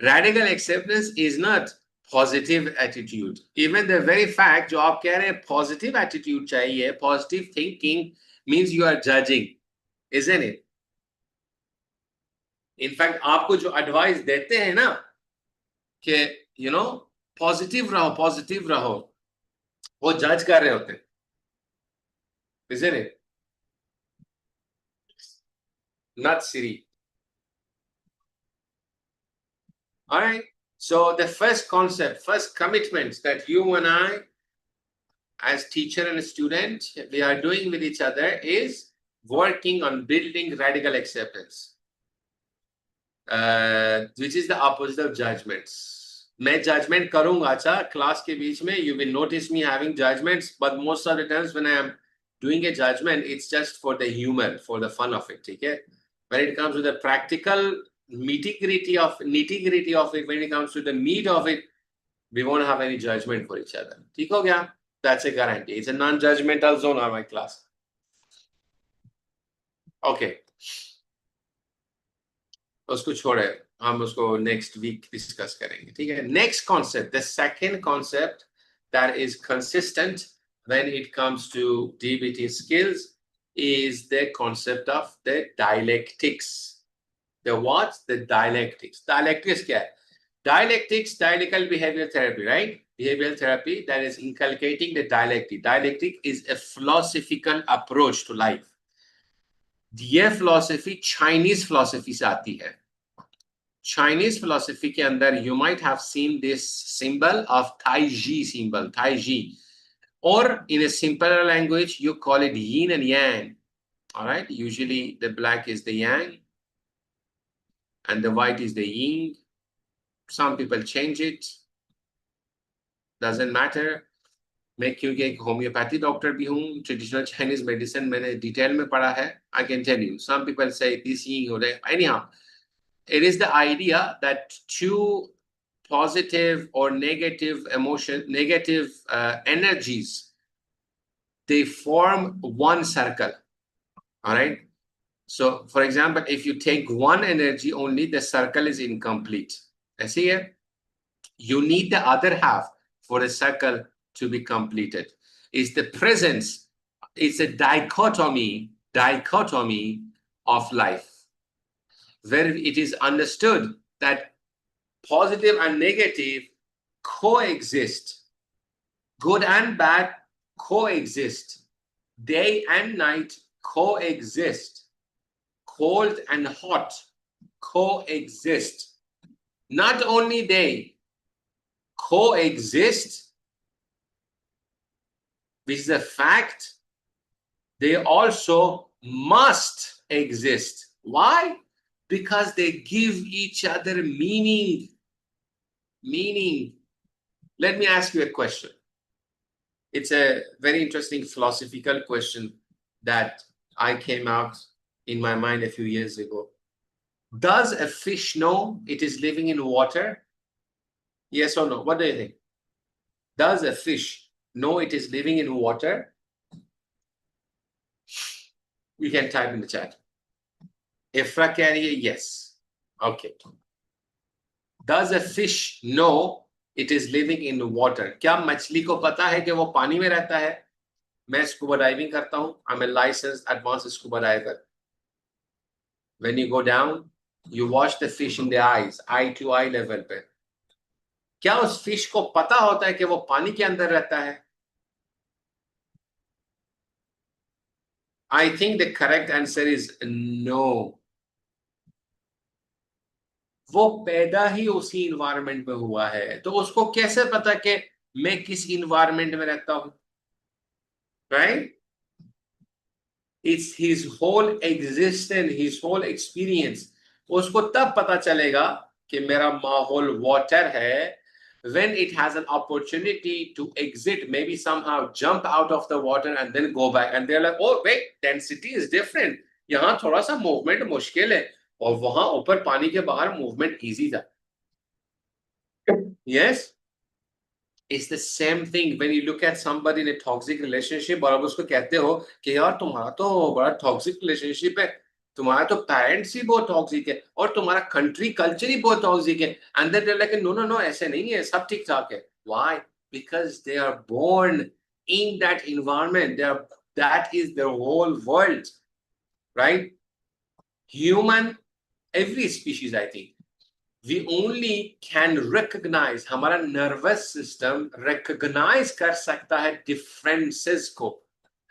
Speaker 1: Radical acceptance is not positive attitude. Even the very fact जो आप कह रहे हैं positive attitude चाहिए, positive thinking means you are judging, isn't it? In fact, आपको जो advice देते हैं ना कि यू नो पॉजिटिव रहो, वो जज कर रहे होते हैं, isn't it? Not silly. All right. So the first concept, first commitments that you and I, as teacher and student, we are doing with each other is working on building radical acceptance, which is the opposite of judgments. मैं judgment करूंगा अच्छा class के बीच में, you will notice me having judgments, but most of the times when I am doing a judgment, it's just for the humor, for the fun of it. ठीक है? When it comes to the practical nitty-gritty of it, when it comes to the meat of it, we won't have any judgment for each other. ठीक हो गया? That's a guarantee. It's a non-judgmental zone on my class. Okay. उसको छोड़े, हम उसको next week discuss करेंगे. ठीक है? Next concept, the second concept that is consistent when it comes to DBT skills is the concept of the dialectics. The what? The dialectics. Dialectics क्या है? Dialectics, dialectical behavioral therapy, right? Behavioral therapy that is inculcating the dialectic. Dialectic is a philosophical approach to life. ये philosophy Chinese philosophy से आती है. Chinese philosophy के अंदर you might have seen this symbol of Tai Chi symbol, Tai Chi. Or in a simpler language, you call it yin and yang. All right. Usually the black is the yang and the white is the yin. Some people change it. Doesn't matter. मैं क्योंकि एक homeopathy doctor भी हूँ, traditional Chinese medicine मैंने detail में पढ़ा है. I can tell you. Some people say this yin or that. Anyhow, it is the idea that two positive or negative energies, they form one circle. All right. So, for example, if you take one energy only, the circle is incomplete. I see it. You need the other half for the circle to be completed. It's the presence. It's a dichotomy of life, where it is understood that positive and negative coexist. Good and bad coexist. Day and night coexist. Cold and hot coexist. Not only they coexist, which is a fact, they also must exist. Why? Because they give each other meaning. Meaning. Let me ask you a question. It's a very interesting philosophical question that I came out in my mind a few years ago. Does a fish know it is living in water? Yes or no? What do you think? Does a fish know it is living in water? You can type in the chat. Ifra carrier, yes. Okay. Does a fish know it is living in water? क्या मछली को पता है कि वो पानी में रहता है? मैं स्कूबा डाइविंग करता हूँ. I'm a licensed advanced scuba diver. When you go down, you watch the fish in the eyes, eye to eye level पे. क्या उस फिश को पता होता है कि वो पानी के अंदर रहता है? I think the correct answer is no. वो पैदा ही उसी इन्वायरमेंट में हुआ है, तो उसको कैसे पता कि मैं किस इन्वायरमेंट में रहता हूं? Right? It's his whole existence, his whole experience. उसको तब पता चलेगा कि मेरा माहौल वाटर है when it has an opportunity to exit, maybe somehow jump out of the water and then go back, and they're like, oh wait, density is different. यहाँ थोड़ा सा मूवमेंट मुश्किल है और वहां ऊपर पानी के बाहर मूवमेंट इजी था. Yes. It's the same thing when you look at somebody in a toxic relationship और अब उसको कहते हो कि यार तुम्हारा तो बड़ा टॉक्सिक रिलेशनशिप है, तुम्हारा तो पेरेंट्स ही बहुत टॉक्सिक है और तुम्हारा कंट्री कल्चर ही बहुत टॉक्सिक है, and then like no no no ऐसे नहीं है, सब ठीक ठाक है. Why? Because they are born in that environment. That is their whole world, right? Human, every species, I think, we only can recognize, हमारा nervous system recognize कर सकता है differences को.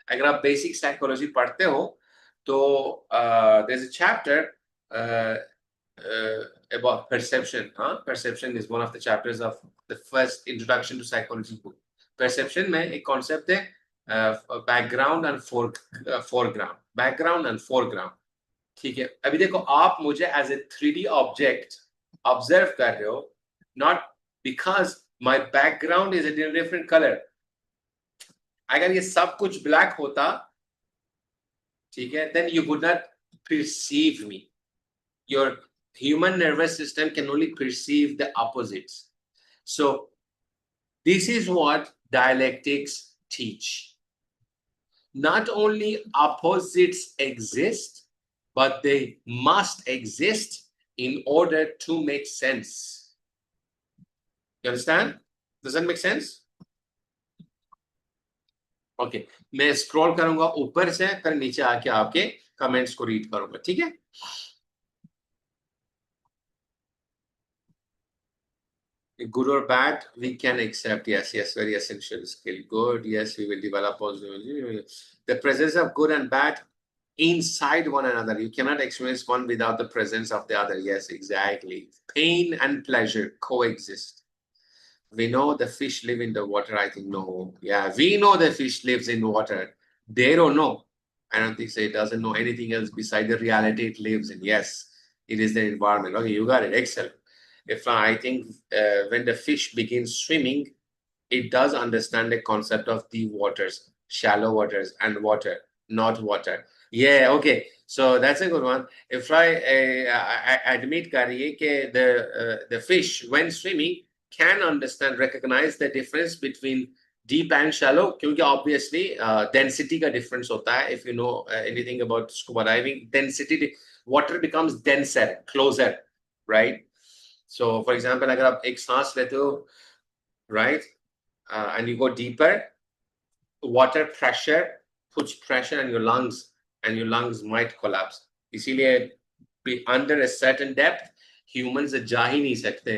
Speaker 1: अगर आप basic psychology पढ़ते हो तो there's a chapter uh, uh, about perception. Perception is one of the chapters of the first introduction to psychology book. Perception में एक concept है background and foreground. Background and foreground. ठीक है, अभी देखो आप मुझे as a 3D object observe कर रहे हो, not because my background is in different colour. अगर ये सब कुछ ब्लैक होता, ठीक है, then you would not perceive me. Your human nervous system can only perceive the opposites. So this is what dialectics teach. Not only opposites exist, but they must exist in order to make sense. You understand? Does that make sense? Okay. मैं scroll करूंगा ऊपर से, फिर नीचे आके आपके comments को read करूंगा, ठीक है? Good or bad, we can accept. Yes, yes, very essential skill. Good, yes, we will develop positive. The presence of good and bad inside one another. You cannot experience one without the presence of the other. Yes, exactly. Pain and pleasure coexist. We know the fish live in the water. I think no. Yeah, we know the fish lives in water. They don't know. I don't think so. It doesn't know anything else beside the reality it lives in. Yes, it is the environment. Okay, you got it. Excellent. If I think when the fish begins swimming, it does understand the concept of the waters, shallow waters and water, not water. Yeah, okay. So that's a good one. If I admit kariye ke the fish when swimming can understand, recognize the difference between deep and shallow, क्योंकि obviously density का difference होता है. If you know anything about scuba diving, density, water becomes denser, closer, right? So for example, अगर आप एक सांस लेते हो, right, and you go deeper, water pressure puts pressure on your lungs, and your lungs might collapse. इसीलिए under a certain depth, humans जा ही नहीं सकते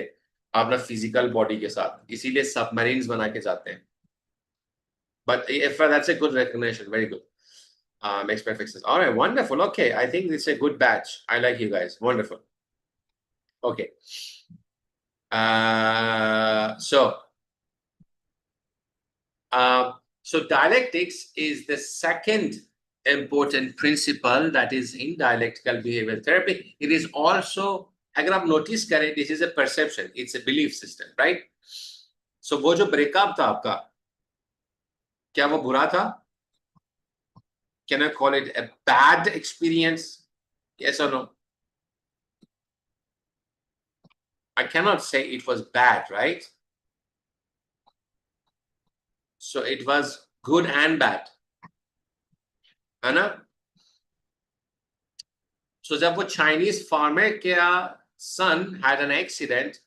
Speaker 1: अपना physical body के साथ, इसीलिए submarines बना के जाते हैं. But if that's a good recognition, very good. Makes perfect sense. All right, wonderful. Okay, I think it's a good batch. I like you guys. Wonderful. Okay. So dialectics is the second important principle that is in dialectical behavioral therapy. It is also, अगर आप notice करें, this is a perception. It's a belief system, right? So वो जो breakup था आपका, क्या वो बुरा था? Can I call it a bad experience? Yes or no? I cannot say it was bad, right? So it was good and bad. है ना? So जब वो Chinese farmer का son had an accident,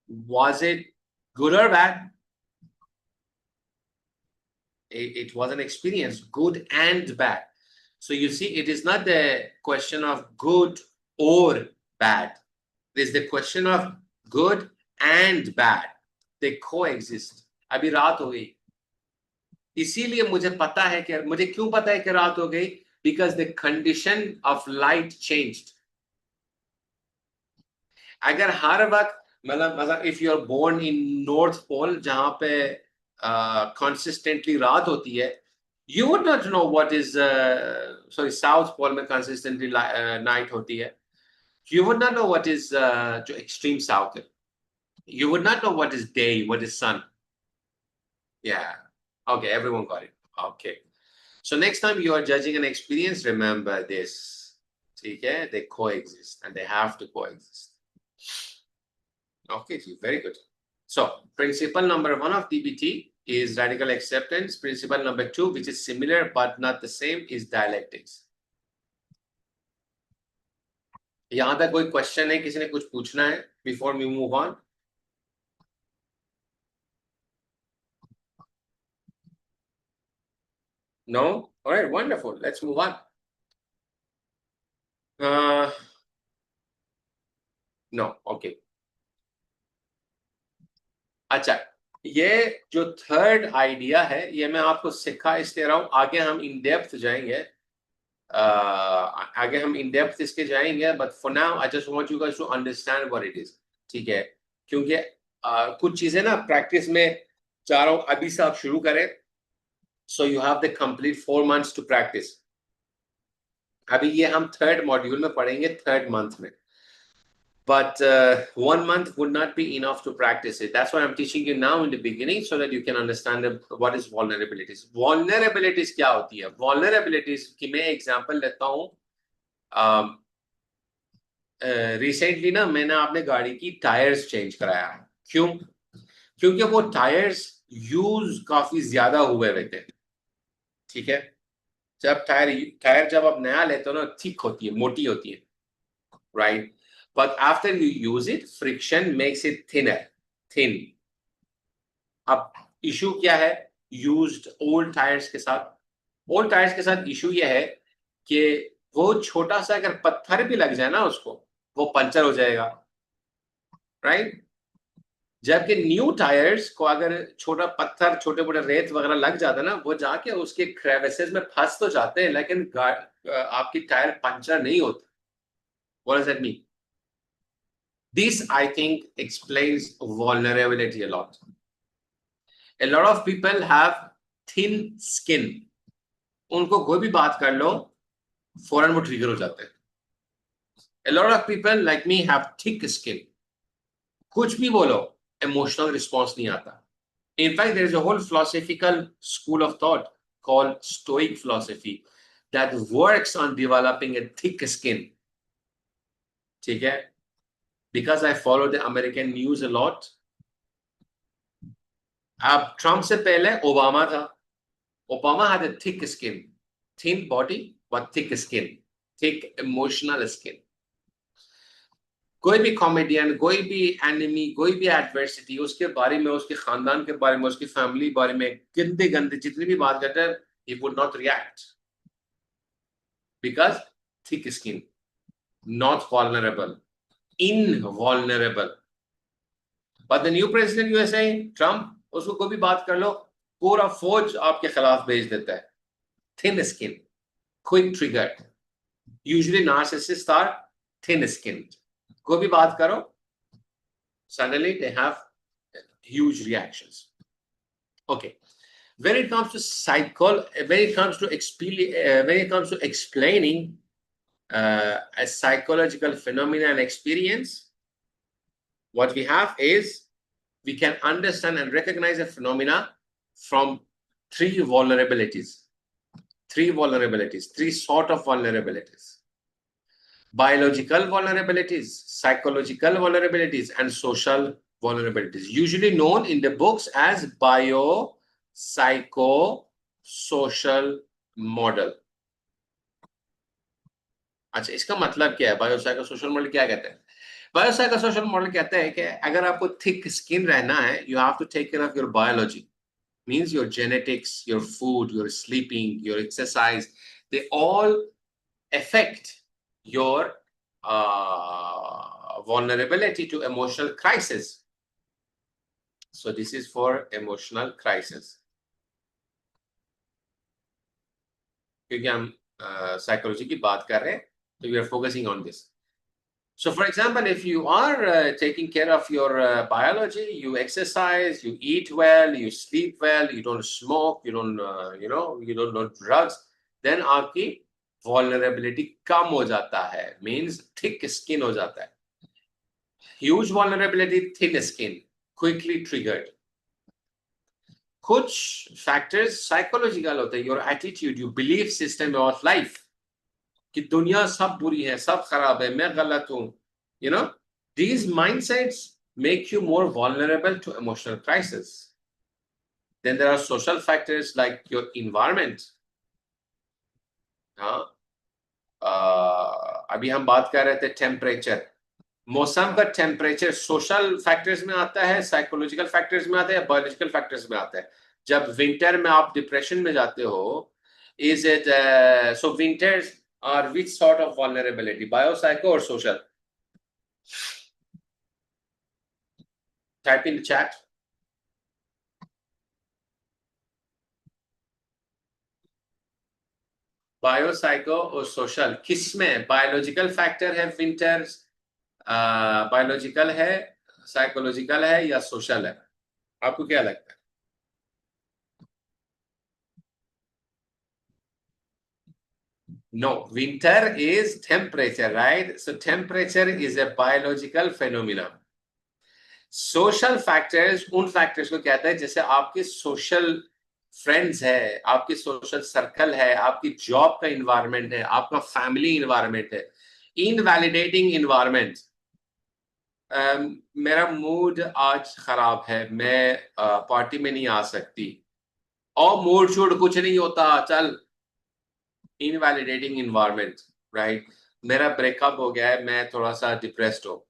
Speaker 1: was it good or bad? It was an experience, good and bad. So you see, it is not the question of good or bad. It is the question of good and bad. They coexist. अभी रात हो गई, इसीलिए मुझे पता है कि, मुझे क्यों पता है कि रात हो गई? Because the condition of light changed. अगर हर वक्त मतलब if you are born in North Pole जहां पे consistently रात होती है, you would not know what is sorry, South Pole में consistently night होती है. You would not know what is जो extreme south है. You would not know what is day, what is sun. Yeah. Okay, everyone got it. Okay. So next time you are judging an experience, remember this. Okay, they coexist and they have to coexist. Okay, very good. So principle number 1 of DBT is radical acceptance. Principle number 2, which is similar but not the same, is dialectics. यहाँ तक कोई question है? किसी ने कुछ पूछना है before we move on? No? All right, wonderful. Let's move on. अच्छा, ये जो थर्ड आइडिया है ये मैं आपको सिखा इसलिए रहा हूँ, आगे हम इन डेप्थ जाएंगे, आगे हम इन डेप्थ इसके जाएंगे, but for now I just want you guys to understand what it is. ठीक है, क्योंकि कुछ चीजें ना प्रैक्टिस में चाह रहा हूँ अभी से आप शुरू करें, so you have the complete 4 months to practice. अभी ये हम थर्ड मॉड्यूल में पढ़ेंगे, थर्ड मंथ में, but 1 month would not be enough to practice it. That's why I'm teaching you now in the beginning so that you can understand what is vulnerabilities. Vulnerabilities क्या होती है? Vulnerabilities की मैं example लेता हूँ। Recently ना मैंने अपने गाड़ी की टायर्स चेंज कराया। क्यों? क्योंकि वो टायर्स यूज काफी ज्यादा हुए हुए थे। ठीक है, जब टायर जब आप नया लेते हो ना, थिक होती है, मोटी होती है, right? But after you use it, friction makes it thin. अब इशू क्या है यूज्ड ओल्ड टायर्स के साथ? ओल्ड टायर्स के साथ इशू ये है कि वो छोटा सा अगर पत्थर भी लग जाए ना उसको, वो पंचर हो जाएगा, राइट? जबकि न्यू टायर्स को अगर छोटा पत्थर, छोटे मोटे रेत वगैरह लग जाता है ना, वो जाके उसके क्रेविसेस में फंस तो जाते हैं, लेकिन आपकी टायर पंचर नहीं होती। What does that mean? This, I think, explains vulnerability a lot. A lot of people have thin skin. उनको कोई भी बात कर लो, फौरन वो ट्रिगर हो जाते हैं। A lot of people like me have thick skin. कुछ भी बोलो, emotional response नहीं आता। In fact, there is a whole philosophical school of thought called Stoic philosophy that works on developing a thick skin. ठीक है? Because I follow the American news a lot. अब Trump से पहले Obama था। Obama had a thick skin, thin body but thick skin, thick emotional skin. कोई भी comedian, कोई भी एनिमी, कोई भी एडवर्सिटी, उसके बारे में, उसके खानदान के बारे में, उसकी फैमिली के बारे में गंदे गंदे जितनी भी बात करते हैं, he would not react because thick skin, not vulnerable, invulnerable. But the new president USA, Trump, उसको कोई भी बात कर लो, पूरा फौज आपके खिलाफ भेज देता है। Thin skin, quick triggered. Usually narcissists are thin skinned. कोई भी बात करो, suddenly they have huge reactions. Okay, when it comes to when it comes to explaining a psychological phenomenon and experience, what we have is we can understand and recognize a phenomena from three vulnerabilities, three sort of vulnerabilities: biological vulnerabilities, psychological vulnerabilities, and social vulnerabilities, usually known in the books as bio-psycho-social model. अच्छा, इसका मतलब क्या है? Biopsychosocial model क्या कहते हैं? Biopsychosocial model कहते हैं कि अगर आपको थिक स्किन रहना है, you have to take care of your biology, means your genetics, your food, your sleeping, your exercise, they all affect your vulnerability to emotional crisis. So this is for emotional crisis. क्योंकि हम psychology की बात कर रहे हैं, so we are focusing on this. So for example, if you are taking care of your biology, you exercise, you eat well, you sleep well, you don't smoke, you don't you don't do drugs, then आपकी vulnerability कम हो जाता है, means thick skin हो जाता है। Huge vulnerability, thin skin, quickly triggered. कुछ factors psychological होते हैं, your attitude, your belief system of life, कि दुनिया सब बुरी है, सब खराब है, मैं गलत हूं, you know, these mindsets make you more vulnerable to emotional crisis. Then there are social factors like your environment. हाँ, अभी हम बात कर रहे थे टेम्परेचर, मौसम का टेम्परेचर सोशल फैक्टर्स में आता है, साइकोलॉजिकल फैक्टर्स में आता है, बायोलॉजिकल फैक्टर्स में आता है। जब विंटर में आप डिप्रेशन में जाते हो, is it so winters are which sort of vulnerability, biopsycho or social? Type in the chat. Bio, psycho और सोशल, किसमें बायोलॉजिकल फैक्टर है विंटर, बायोलॉजिकल है, साइकोलॉजिकल है या सोशल है? आपको क्या लगता है? No, winter is temperature, right? So temperature is a biological phenomenon. Social factors उन फैक्टर्स को कहता है जैसे आपके सोशल फ्रेंड्स है, आपकी सोशल सर्कल है, आपकी जॉब का इन्वायरमेंट है, आपका फैमिली इन्वायरमेंट है। इनवैलिडेटिंग इन्वायरमेंट, मेरा मूड आज खराब है, मैं पार्टी में नहीं आ सकती, और मूड शूड कुछ नहीं होता, चल। Invalidating environment, right? मेरा ब्रेकअप हो गया है, मैं थोड़ा सा डिप्रेस्ड हूँ,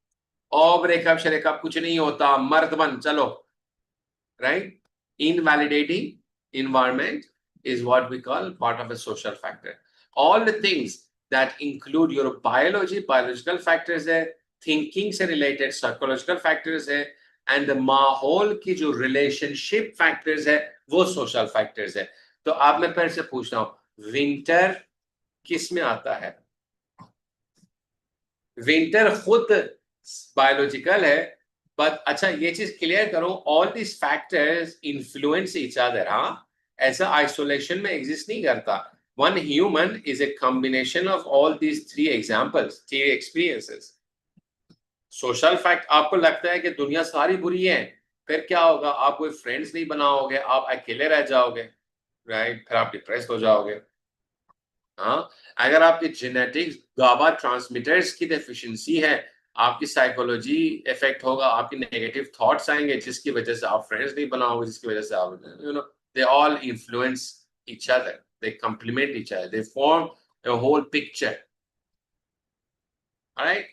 Speaker 1: और ब्रेकअप श्रेकअप कुछ नहीं होता, मर्द बन चलो, right? Invalidating environment is what we call part of a social factor. All the things that include your biology, biological factors है, thinking से related psychological factors है, and the माहौल की जो relationship factors है, वो social factors है। तो आप, मैं फिर से पूछ रहा हूँ, winter किस में आता है? विंटर खुद बायोलॉजिकल है, बट अच्छा ये चीज क्लियर करो, all this factors influence each other. हाँ, ऐसा आइसोलेशन में एग्जिस्ट नहीं करता। One human is a combination of all these three examples, three experiences. Social fact, आपको लगता है कि दुनिया सारी बुरी है, फिर क्या होगा? आप कोई फ्रेंड्स नहीं बनाओगे, आप अकेले रह जाओगे, राइट? फिर आप डिप्रेस हो जाओगे। हाँ, अगर आपके जेनेटिक्स गाबा ट्रांसमिटर्स की डेफिशिएंसी है, आपकी साइकोलॉजी इफेक्ट होगा, आपकी नेगेटिव थॉट्स आएंगे, जिसकी वजह से आप फ्रेंड्स नहीं बनाओगे, जिसकी वजह से आप, they all influence each other, they complement each other, they form a whole picture. All right,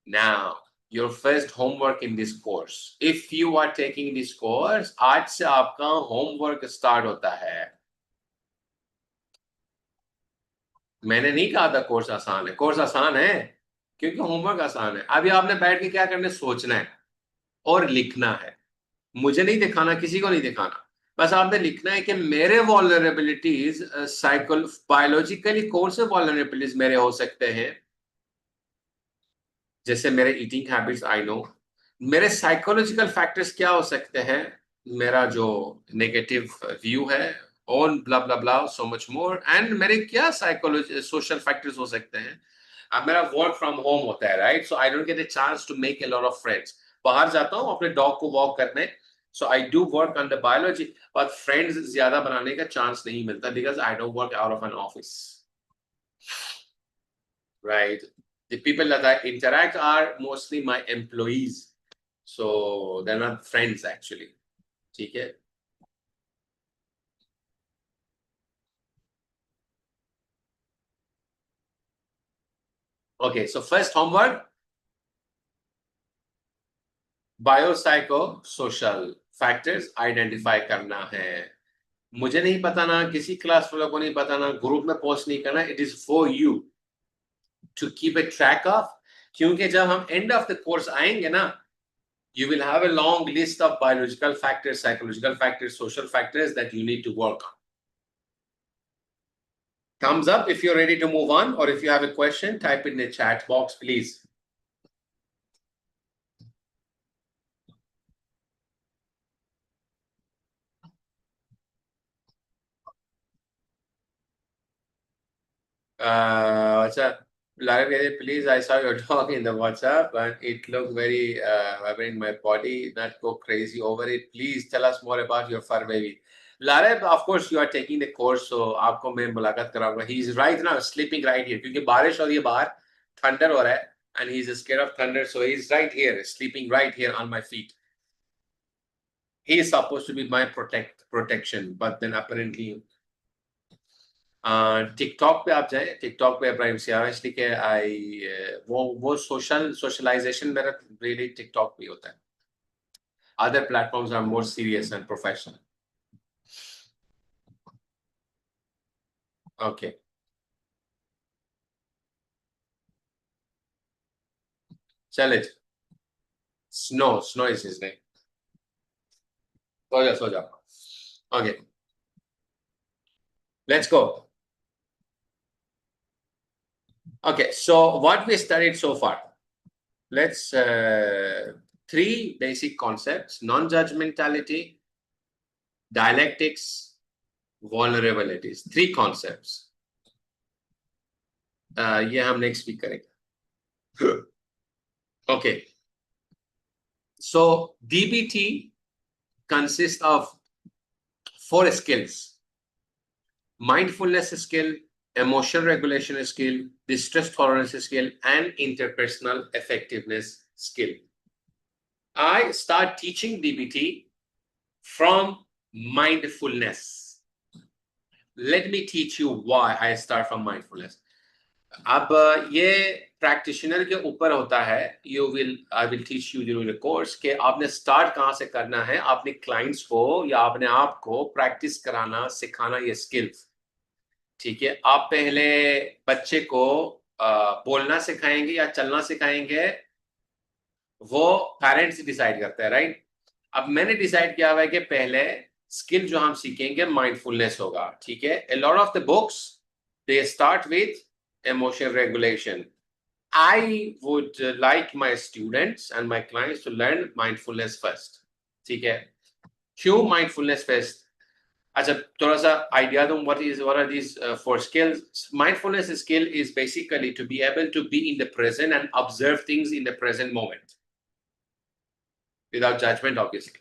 Speaker 1: now your first homework in this course, if you are taking this course, आज से आपका होमवर्क स्टार्ट होता है। मैंने नहीं कहा था course आसान है, कोर्स आसान है क्योंकि होमवर्क आसान है। अभी आपने बैठ के क्या करना है? सोचना है और लिखना है। मुझे नहीं दिखाना, किसी को नहीं दिखाना, बस आपने लिखना है कि मेरे वॉल्नरेबिलिटीज साइकोल बायोलॉजिकली कौन से वॉल्नरेबिलिटीज मेरे हो सकते हैं। जैसे मेरे ईटिंग हैबिट्स, आई नो। मेरे साइकोलॉजिकल फैक्टर्स क्या हो सकते हैं, मेरा जो नेगेटिव व्यू है on blah blah blah so much more, and मेरे क्या साइकोलॉजी सोशल फैक्टर्स हो सकते हैं। अब मेरा वर्क फ्रॉम होम होता है, right? So I don't get a chance to make a lot of friends. बाहर जाता हूँ अपने डॉग को वॉक करने, so I do work on the biology, but friends ज्यादा बनाने का चांस नहीं मिलता, because I don't work out of an office, right? The people that I interact are mostly my employees, so they're not friends actually. ठीक है? Okay, so first homework, biopsychosocial factors identify करना है। मुझे नहीं पता ना, किसी class वालों को नहीं पता ना, ग्रुप में पोस्ट नहीं करना, it is for you to keep a track of. क्योंकि जब हम एंड ऑफ द कोर्स आएंगे ना, you will have a long list of biological factors, psychological factors, social factors that you need to work on. Thumbs up if you're ready to move on, or if you have a question, type it in the chat box, please. What's up? Larry, please, I saw your dog in the WhatsApp and it looked very in my body, not go crazy over it. Please tell us more about your fur baby. Larry, of course, you are taking the course, so आपको मैं मुलाकात कराऊंगा. He is right now sleeping right here क्योंकि बारिश हो रही है बाहर, thunder हो रहा है, and he is scared of thunder, so he is right here, sleeping right here on my feet. He is supposed to be my protection, but then apparently TikTok पे आप जाए, टिकटॉक पे इब्राहिम सियावश लिखे, आई वो सोशलाइजेशन मेरा रियली टिकटॉक पे होता है। Other platforms are more serious and professional. Okay, चले। Snow, snow is his name. So जा, सो जा। Okay, let's go. Okay, so what we studied so far, let's three basic concepts: non-judgmentality, dialectics, vulnerabilities. Three concepts. ये हम next week करेंगे. Okay, so DBT consists of four skills: mindfulness skill, emotion regulation skill, distress tolerance skill, and interpersonal effectiveness skill. I start teaching DBT from mindfulness. Let me teach you why I start from mindfulness. अब ये practitioner के ऊपर होता है. I will teach you during the course कि आपने start कहाँ से करना है, अपने क्लाइंट्स को या अपने आप को प्रैक्टिस कराना, सिखाना ये स्किल्स. ठीक है, आप पहले बच्चे को बोलना सिखाएंगे या चलना सिखाएंगे, वो पेरेंट्स डिसाइड करते हैं, राइट. अब मैंने डिसाइड किया हुआ है कि पहले स्किल जो हम सीखेंगे माइंडफुलनेस होगा. ठीक है, a lot of the books they start with emotion regulation. I would like my students and my clients to learn mindfulness first. ठीक है, क्यों mindfulness first? अच्छा, थोड़ा सा आइडिया दूं. what are these four skills? Mindfulness skill is basically to be able to be in the present and observe things in the present moment without judgment, obviously.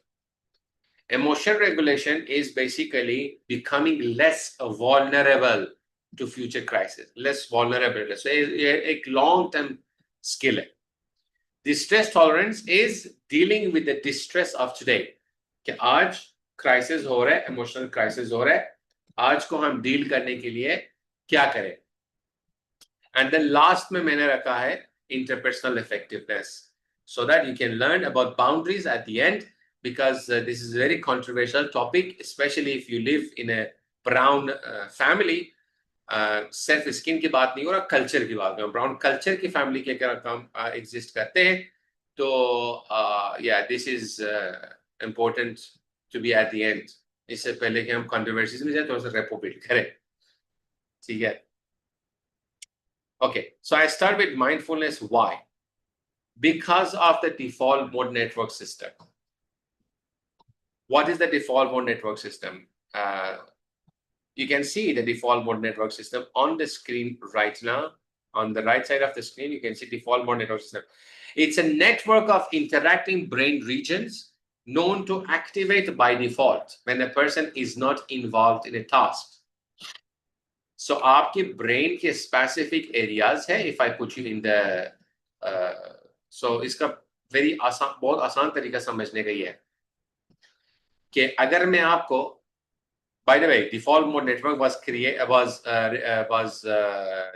Speaker 1: Emotion regulation is basically becoming less vulnerable to future crisis, less vulnerable. So a long-term skill. Distress tolerance is dealing with the distress of today. कि आज crisis हो रहा है, emotional crisis हो रहा है, आज को हम डील करने के लिए क्या करें. एंड देन लास्ट में मैंने रखा है interpersonal effectiveness, so that you can learn about boundaries at the end, because this is a very controversial topic, especially if you live in a brown family. सिर्फ स्किन की बात नहीं हो रहा, कल्चर की बात है. ब्राउन कल्चर की फैमिली के अगर हम एग्जिस्ट करते हैं तो या this is important to be at the end. इससे पहले कि हम कंट्रोवर्सीज में जाए, थोड़ा सा रेपो बिल्ड करें. ठीक है. Okay, so I start with mindfulness. Why? Because of the default mode network system. What is the default mode network system? You can see the default mode network system on the screen right now. On the right side of the screen, you can see default mode network system. It's a network of interacting brain regions known to activate by default when a person is not involved in a task. So आपके brain के specific areas है. If I put you in the so इसका very आसान, बहुत आसान तरीका समझने का ये है कि अगर मैं आपको, by the way, default mode network was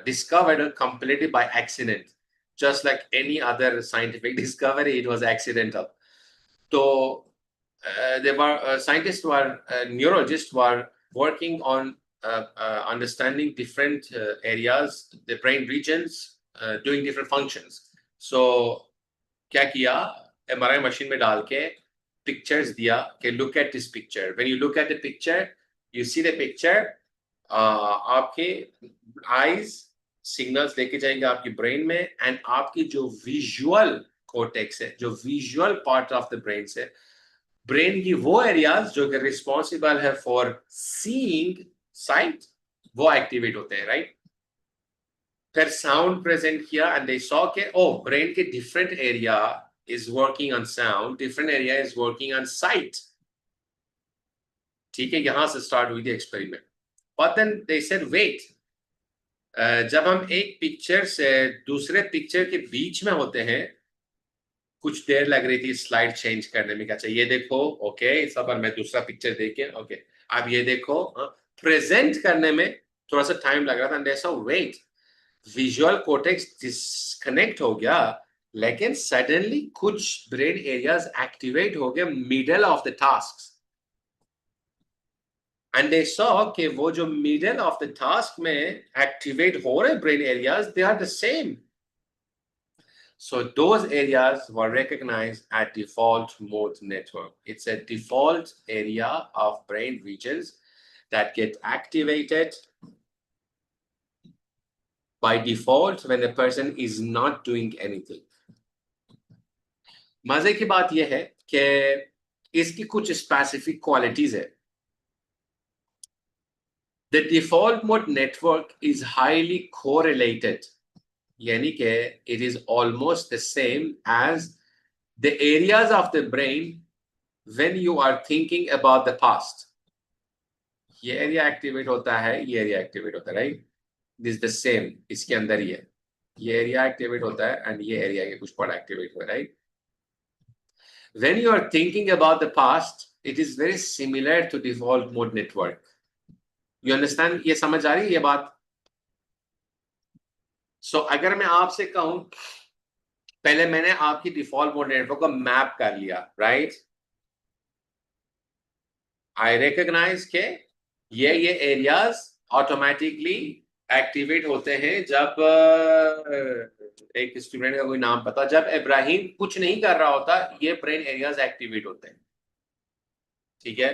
Speaker 1: discovered completely by accident, just like any other scientific discovery. It was accidental. So there were scientists who are neurologists who are working on understanding different areas, the brain regions doing different functions. So क्या किया, MRI machine में डाल के pictures दिया कि look at this picture. When you look at the picture, you see the picture, आपके eyes signals लेके जाएंगे आपकी brain में, and आपकी जो visual cortex है, जो visual part of the brain से, brain की वो areas जो कि responsible है for seeing sight, वो activate होते हैं, right? फिर sound present किया and they saw कि oh, brain के different area is working on sound, different area is working on sight. ठीक है, यहां से स्टार्ट हुई थी experiment. But then they said wait, जब हम एक पिक्चर से दूसरे पिक्चर के बीच में होते हैं, कुछ देर लग रही थी स्लाइड चेंज करने में. अच्छा ये देखो, ओके, सब मैं दूसरा पिक्चर देखे, ओके, अब ये देखो, प्रेजेंट करने में थोड़ा सा टाइम लग रहा था. ऐसा वेट, विजुअल कोर्टेक्स डिस्कनेक्ट हो गया, लेकिन सडनली कुछ ब्रेन एरियाज एक्टिवेट हो गए middle of the task. And they saw कि वो जो मिडल ऑफ द टास्क में एक्टिवेट हो रहे brain areas, they are the same. So those areas were recognized at default mode network. It's a default area of brain regions that get activated by default when a person is not doing anything. मजे की बात यह है कि इसकी कुछ specific qualities है. The default mode network is highly correlated. यानी कि it is almost the same as the areas of the brain when you are thinking about the past. ये एरिया एक्टिवेट होता है, ये एरिया एक्टिवेट होता है, right? This the same, इसके अंदर ही है. ये एरिया एक्टिवेट होता है एंड ये एरिया के कुछ पार्ट एक्टिवेट हुआ, right? When you are thinking about the past, it is very similar to default mode network. You understand? ये समझ आ रही है ये बात? So अगर मैं आपसे कहूं, पहले मैंने आपकी डिफॉल्ट मोड नेटवर्क को मैप कर लिया, राइट? आई रिकॉग्नाइज के ये एरियाज ऑटोमेटिकली एक्टिवेट होते हैं जब एक स्टूडेंट का कोई नाम पता, जब इब्राहिम कुछ नहीं कर रहा होता, ये ब्रेन एरियाज एक्टिवेट होते हैं. ठीक है?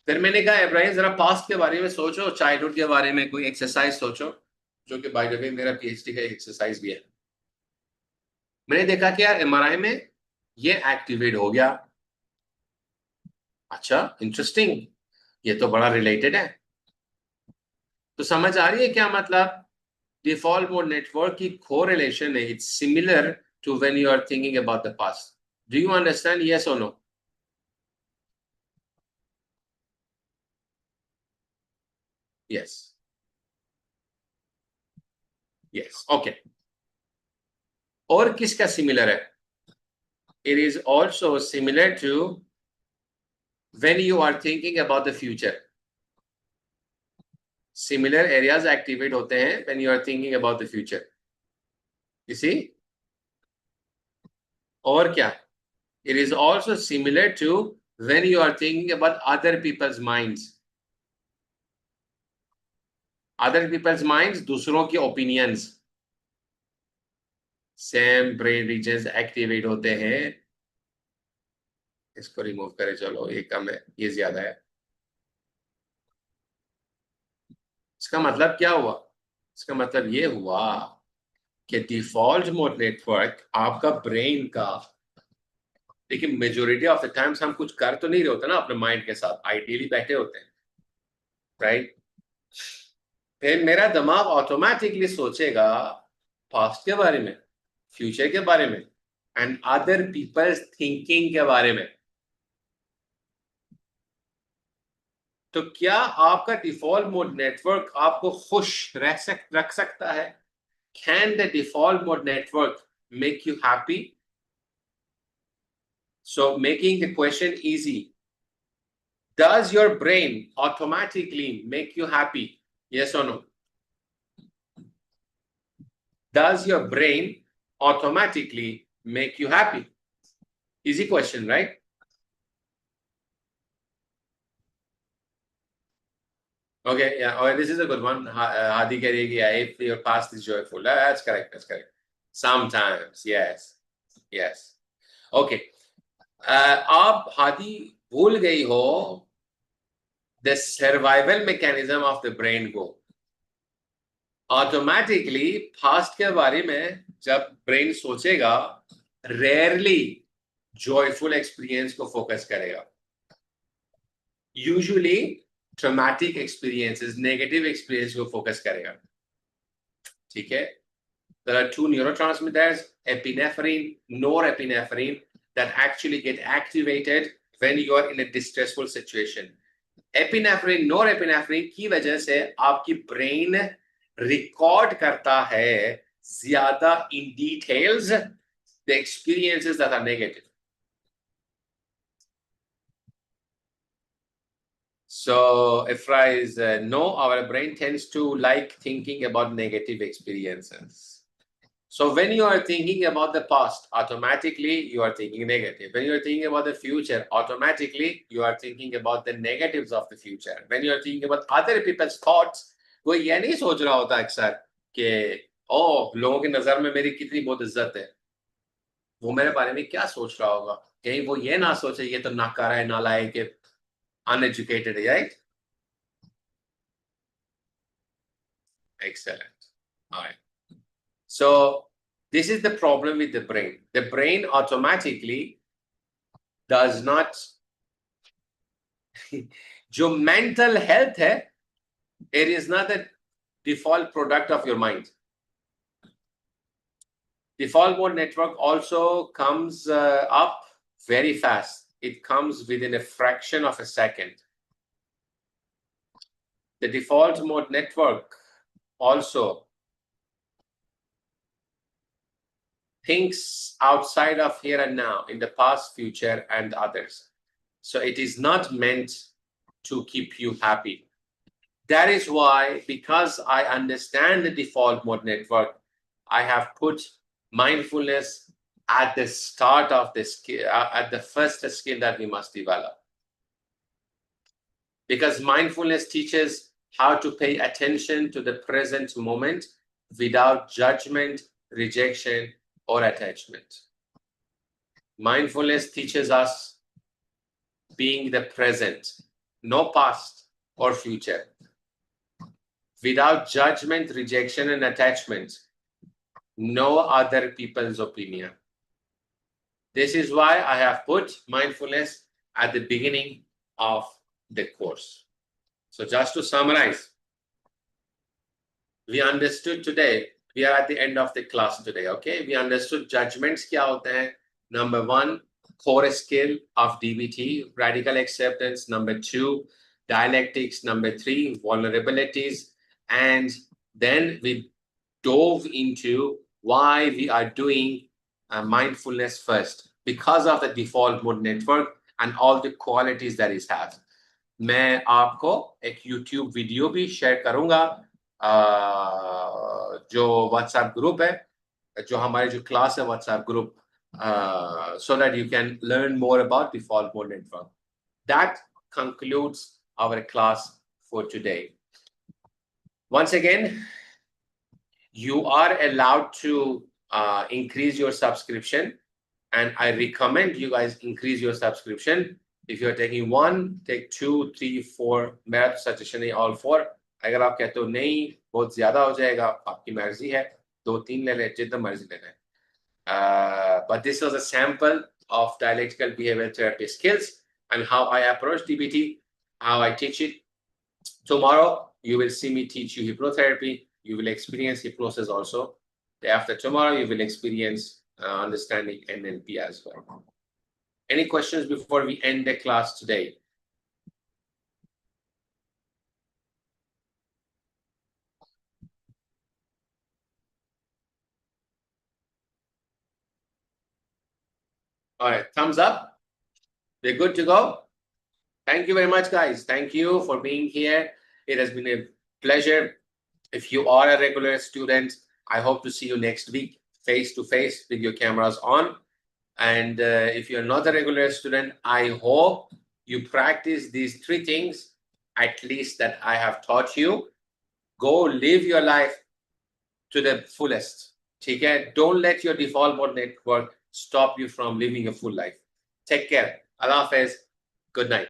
Speaker 1: फिर मैंने कहा इब्राहिम जरा पास्ट के बारे में सोचो, चाइल्डहुड के बारे में कोई एक्सरसाइज सोचो, जो कि बाय द वे मेरा पीएचडी का एक्सरसाइज भी है. मैंने देखा कि यार एमआरआई में ये एक्टिवेट हो गया. अच्छा, इंटरेस्टिंग, ये तो बड़ा रिलेटेड है. तो समझ आ रही है क्या मतलब? डिफॉल्ट मोड नेटवर्क की कोरिलेशन है, it's similar to when you are thinking about the past. Do you understand? Yes और नो? Yes, yes, okay. और किसका सिमिलर है? It is also similar to when you are thinking about the future. Similar areas activate होते हैं when you are thinking about the future. You see? और क्या? It is also similar to when you are thinking about other people's minds. Other people's minds, दूसरों की opinions. Same brain regions activate होते हैं. इसको remove करें, चलो ये कम है, ये ज्यादा है. इसका मतलब क्या हुआ? इसका मतलब ये हुआ कि डिफॉल्ट मोड नेटवर्क आपका ब्रेन का, लेकिन मेजोरिटी ऑफ द टाइम्स हम कुछ कर तो नहीं रहे होते ना अपने माइंड के साथ, आइडियली बैठे होते हैं, राइट? फिर मेरा दिमाग ऑटोमेटिकली सोचेगा पास्ट के बारे में, फ्यूचर के बारे में एंड अदर पीपल्स थिंकिंग के बारे में. तो क्या आपका डिफॉल्ट मोड नेटवर्क आपको खुश रख सकता है? Can the default mode network make you happy? So making the question easy, does your brain automatically make you happy? Yes or no? Does your brain automatically make you happy? Easy question, right? Okay, yeah. Oh, this is a good one. Hadi Karegi, if your past is joyful. That's correct. That's correct. Sometimes, yes. Yes. Okay. आप हादी भूल गई हो the survival mechanism of the brain को. Automatically past के बारे में जब brain सोचेगा, रेयरली जॉयफुल एक्सपीरियंस को फोकस करेगा. Usually traumatic experiences, negative experience को फोकस करेगा. ठीक है? There are two neurotransmitters, epinephrine, norepinephrine, that actually get activated when you are in a distressful situation. Epinephrine, norepinephrine की वजह से आपकी ब्रेन रिकॉर्ड करता है ज्यादा in details the experiences that are negative. So Ifra is no, our brain tends to like thinking about negative experiences. So when you are thinking about the past, automatically you are thinking negative. When you are thinking about the future, automatically you are thinking about the negatives of the future. When you are thinking about other people's thoughts, कोई ये नहीं सोच रहा होता अक्सर कि ओ लोगों की नजर में मेरी कितनी बहुत इज्जत है, वो मेरे बारे में क्या सोच रहा होगा, कहीं वो ये ना सोचे ये तो नाकारा है, नालायक है, अनएजुकेटेड है, right? Excellent. All right. So this is the problem with the brain. The brain automatically does not. जो mental health है, it is not the default product of your mind. Default mode network also comes up very fast. It comes within a fraction of a second. The default mode network also thinks outside of here and now, in the past, future, and others. So it is not meant to keep you happy. That is why, because I understand the default mode network, I have put mindfulness at the start of the skill, at the first skill that we must develop. Because mindfulness teaches how to pay attention to the present moment without judgment, rejection, or attachment. Mindfulness teaches us being the present, no past or future, without judgment, rejection, and attachment, no other people's opinion. This is why I have put mindfulness at the beginning of the course. So just to summarize, we understood today, we are at the end of the class today, okay? We understood judgments kya hote hain. Number one, core skill of DBT, radical acceptance. Number two, dialectics. Number three, vulnerabilities. And then we dove into why we are doing mindfulness first, because of the default mode network and all the qualities that it has. मैं आपको एक YouTube video भी share करूंगा, जो WhatsApp group है, जो हमारे जो क्लास है WhatsApp group, so that you can learn more about default mode network. That concludes our class for today. Once again, you are allowed to increase your subscription, and I recommend you guys increase your subscription. If you're taking one, take 2, 3, 4. मेरा तो suggestion है all 4. अगर आप कहते हो नहीं बहुत ज़्यादा हो जाएगा, आपकी मर्जी है, 2-3 ले लें, जितना मर्जी ले लें. But this was a sample of dialectical behavioral therapy skills and how I approach DBT, how I teach it. Tomorrow you will see me teach you hypnotherapy. You will experience hypnosis also. Day after tomorrow you will experience understanding NLP as well. Any questions before we end the class today? All right, thumbs up. We're good to go. Thank you very much, guys. Thank you for being here. It has been a pleasure. If you are a regular student, I hope to see you next week, face to face with your cameras on. And if you're not a regular student, I hope you practice these 3 things, at least that I have taught you. Go live your life to the fullest. Okay? Don't let your default mode network stop you from living a full life. Take care. Allah Hafiz. Good night.